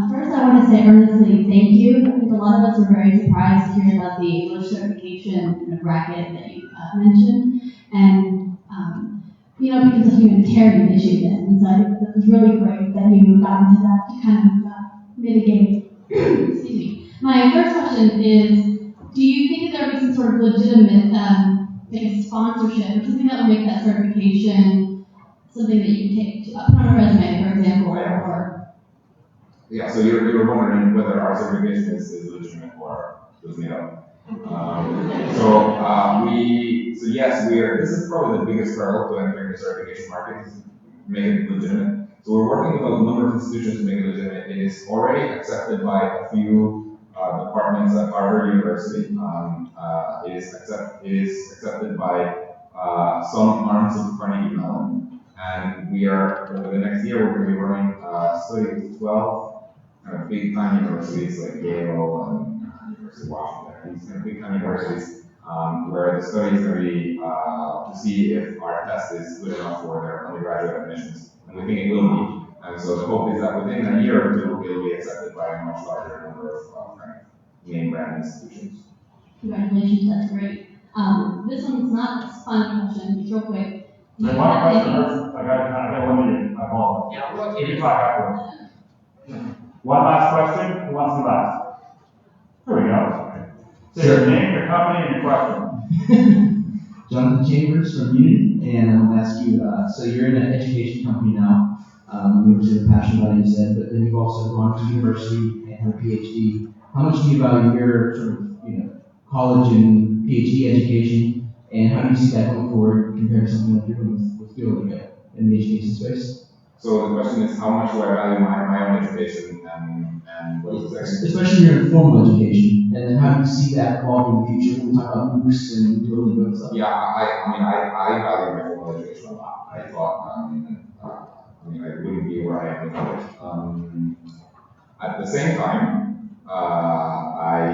First, I want to say earnestly thank you. I think a lot of us were very surprised to hear about the English certification kind of bracket that you mentioned, and because of humanitarian issues, and so I think that was really great that you got into that to kind of mitigate. Excuse me. My first question is, do you think that there would be some sort of legitimate sponsorship or something that would make that certification something that you can put on a resume, for example, or yeah, so you're wondering whether our certification is legitimate or just made up. So yes, this is probably the biggest hurdle to entering the certification market, is make it legitimate. So we're working with a number of institutions to make it legitimate. It is already accepted by a few departments at Harvard University. It is accepted by some arms of Carnegie Mellon. And we are, over the next year, we're going to be running a study with 12 kind of big time universities like Yale and University of Washington, these kind of big time universities, where the study is going to be to see if our test is good enough for their undergraduate admissions. And we think it will be. And so the hope is that within a year or two, it will be accepted by a much larger number of kind of name brand institutions. Congratulations, that's great. This one's not a fun question, just real quick. So my question hurts. I got limited. I apologize. Yeah, we'll rotate it. Talk afterwards. One last question. Who wants to be last? There we go. Say your name, your company, and your question. Jonathan Chambers from Unity, and I want to ask you, so you're in an education company now, you were passionate about it, you said, but then you've also gone to university and have a PhD. How much do you value your sort of, college and PhD education, and how do you see that going forward compared to something like you're doing with Field in the education space? So the question is, how much do I value my own education and what was the second? Especially your informal education, and then how do you see that evolving in the future when we talk about MOOCs and doing good stuff? Yeah, I value my formal education a lot. I thought, I wouldn't be where I am without it. At the same time, my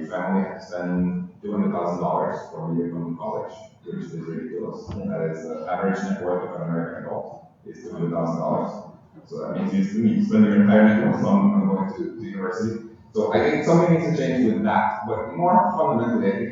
family had to spend $200,000 for a year from college, which is ridiculous. That is the average net worth of an American adult is $200,000. So that means you need to spend your entire net worth on going to university. So I think something needs to change with that. But more fundamentally, I think,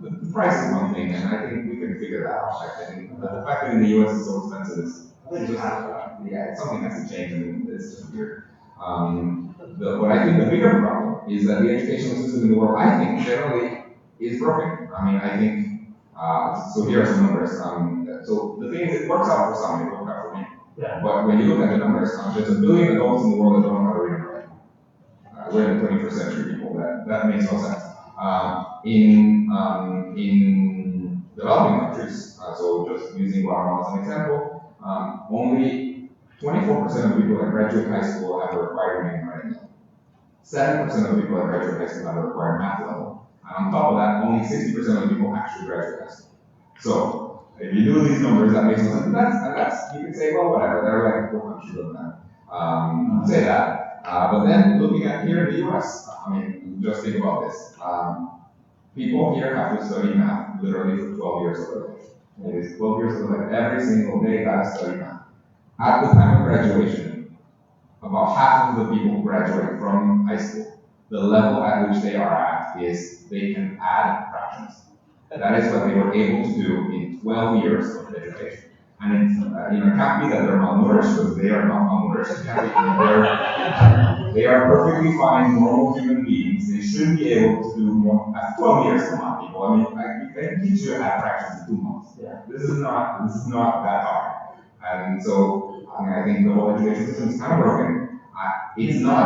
the price is one thing, and I think we can figure that out. I think the fact that in the US it's so expensive is it's something has to change, and it's just weird. What I think the bigger problem is that the educational system in the world, I think, generally is broken. I think, so here are some numbers. So the thing is, it works out for some, it works out for me. Yeah. But when you look at the numbers, there's 1 billion adults in the world that don't know how to read and write. We're in the 21st century, people. That makes no sense. In developing countries, so just using Guatemala as an example, only 24% of the people that graduate high school have a required reading and writing level. 7% of the people that graduate high school have a required math level. And on top of that, only 60% of the people actually graduate high school. So if you do these numbers, that makes no sense. And that's you can say, well, whatever, they're like 400 of them. Say that. But then looking at here in the US, just think about this. People here have to study math literally for 12 years of their life. It is 12 years of their life. Every single day, gotta study math. At the time of graduation, about half of the people who graduate from high school, the level at which they are at is they can add fractions. That is what they were able to do in 12 years of education. And it's, it can't be that they're malnourished, because they are not malnourished. It can't be, they are perfectly fine, normal human beings. They should be able to do more. After 12 years, come on, people. I can teach you to add fractions in 2 months. Yeah. This is not that hard. And so, I think the whole education system is kind of broken. It's not,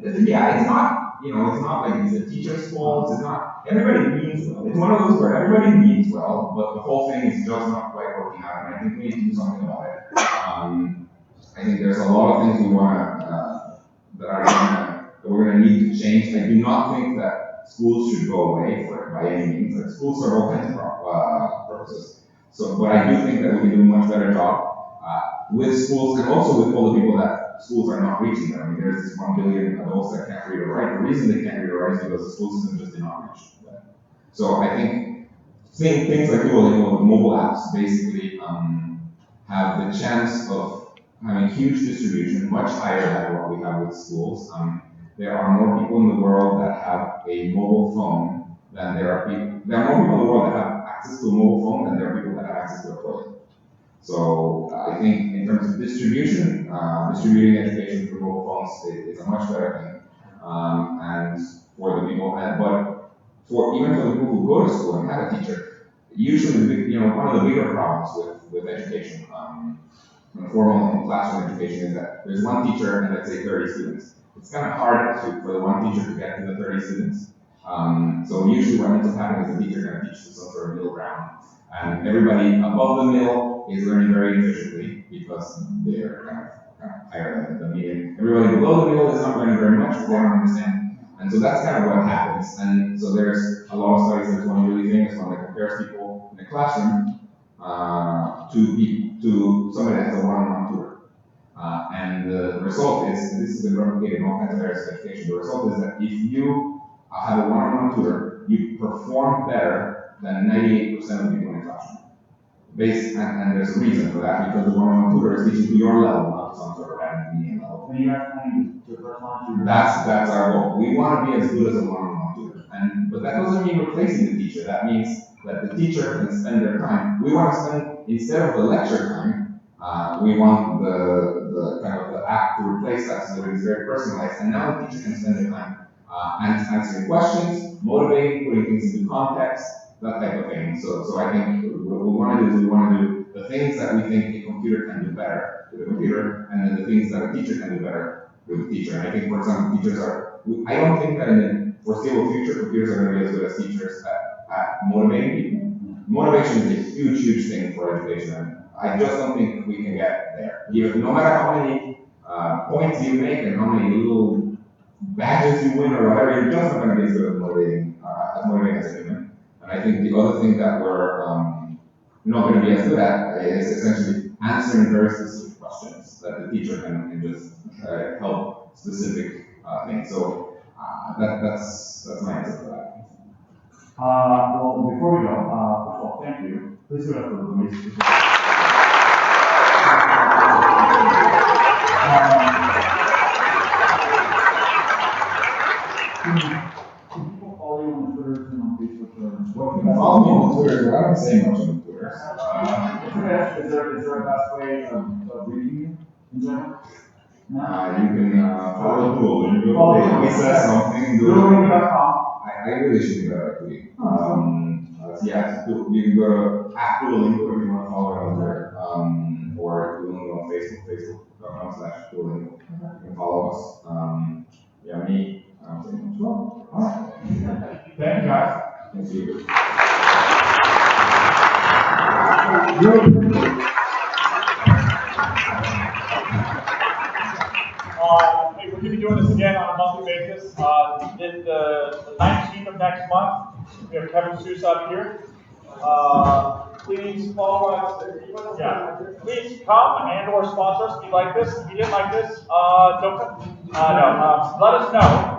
it's not, it's not like it's the teacher's fault. It's not, everybody means well. It's one of those where everybody means well, but the whole thing is just not quite working out. And I think we need to do something about it. I think there's a lot of things we want that we're going to need to change. I do not think that schools should go away by any means. Like, schools serve all kinds of purposes. So, but I do think that we can do a much better job with schools, and also with all the people that schools are not reaching them. There's this 1 billion adults that can't read or write. The reason they can't read or write is because the school system just did not reach them. So I think things like Duolingo, mobile apps, basically have the chance of having huge distribution, much higher than what we have with schools. There are more people in the world that have a mobile phone than there are people. There are more people in the world that have access to a mobile phone than there are people that have access to a toilet. So I think in terms of distributing education through mobile phones is a much better thing. And for the people, but even for the people who go to school and have a teacher, usually one of the bigger problems with education, formal and classroom education, is that there's one teacher and let's say 30 students. It's kind of hard for the one teacher to get to the 30 students. So usually what ends up happening is the teacher kind of teaches some sort of middle ground. And everybody above the middle is learning very efficiently because they're kind of higher than the median. Everybody below the middle is not learning very much because they don't understand. And so that's kind of what happens. And so there's a lot of studies. There's one really famous one that compares people in a classroom to somebody that has a one-on-one tutor. And the result is, this has been replicated in all kinds of areas of education. The result is that if you have a one-on-one tutor, you perform better than 98% of the people in the classroom. And there's a reason for that, because the one-on-one tutor is teaching to your level, not to some sort of random median level. So you have to the first tutor. That's our goal. We want to be as good as a one-on-one tutor. But that doesn't mean replacing the teacher. That means that the teacher can spend their time. We want to spend, instead of the lecture time, We want the kind of the app to replace that so that it's very personalized. And now the teacher can spend the time answering questions, motivating, putting things into context, that type of thing. So I think what we want to do is we want to do the things that we think a computer can do better with a computer, and then the things that a teacher can do better with a teacher. And I think, for example, I don't think that in the foreseeable future, computers are going to be as good as teachers at motivating people. Motivation is a huge, huge thing for education. I just don't think we can get there. No matter how many points you make and how many little badges you win or whatever, you're just not going to be as good at motivating as a human. And I think the other thing that we're not going to be as good at is essentially answering very specific questions that the teacher can just help specific things. So that's my answer to that. Well, before we go, first of all, thank you. Please give it up for Luis. Can people follow you on Twitter and on Facebook? Follow me on Twitter. I don't say much on Twitter. Is there a best way of reaching you in general? You can follow Duolingo. If he says something, Duolingo.com. I really should do that actually. Yeah, you can go to @Duolingo if you want to follow it on there, or Duolingo on Facebook, facebook.com/Duolingo. You can follow us. Yeah, me. I'm saying well. All right. Thank you, guys. Thank you. We're going to be doing this again on a monthly basis. The 19th of next month, we have Kevin Seuss up here. Please follow us. Yeah. Please come and/or sponsor us if you like this. If you didn't like this, don't come. No. Let us know.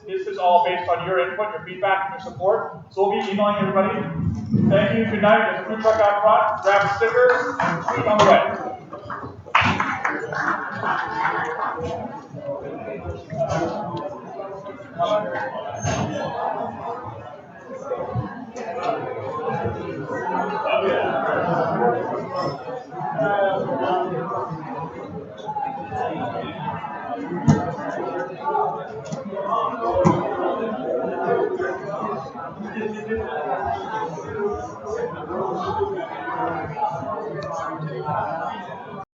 This is all based on your input, your feedback, and your support. So we'll be emailing everybody. Thank you. Good night. There's a food truck out front. Grab a sticker and tweet on the way.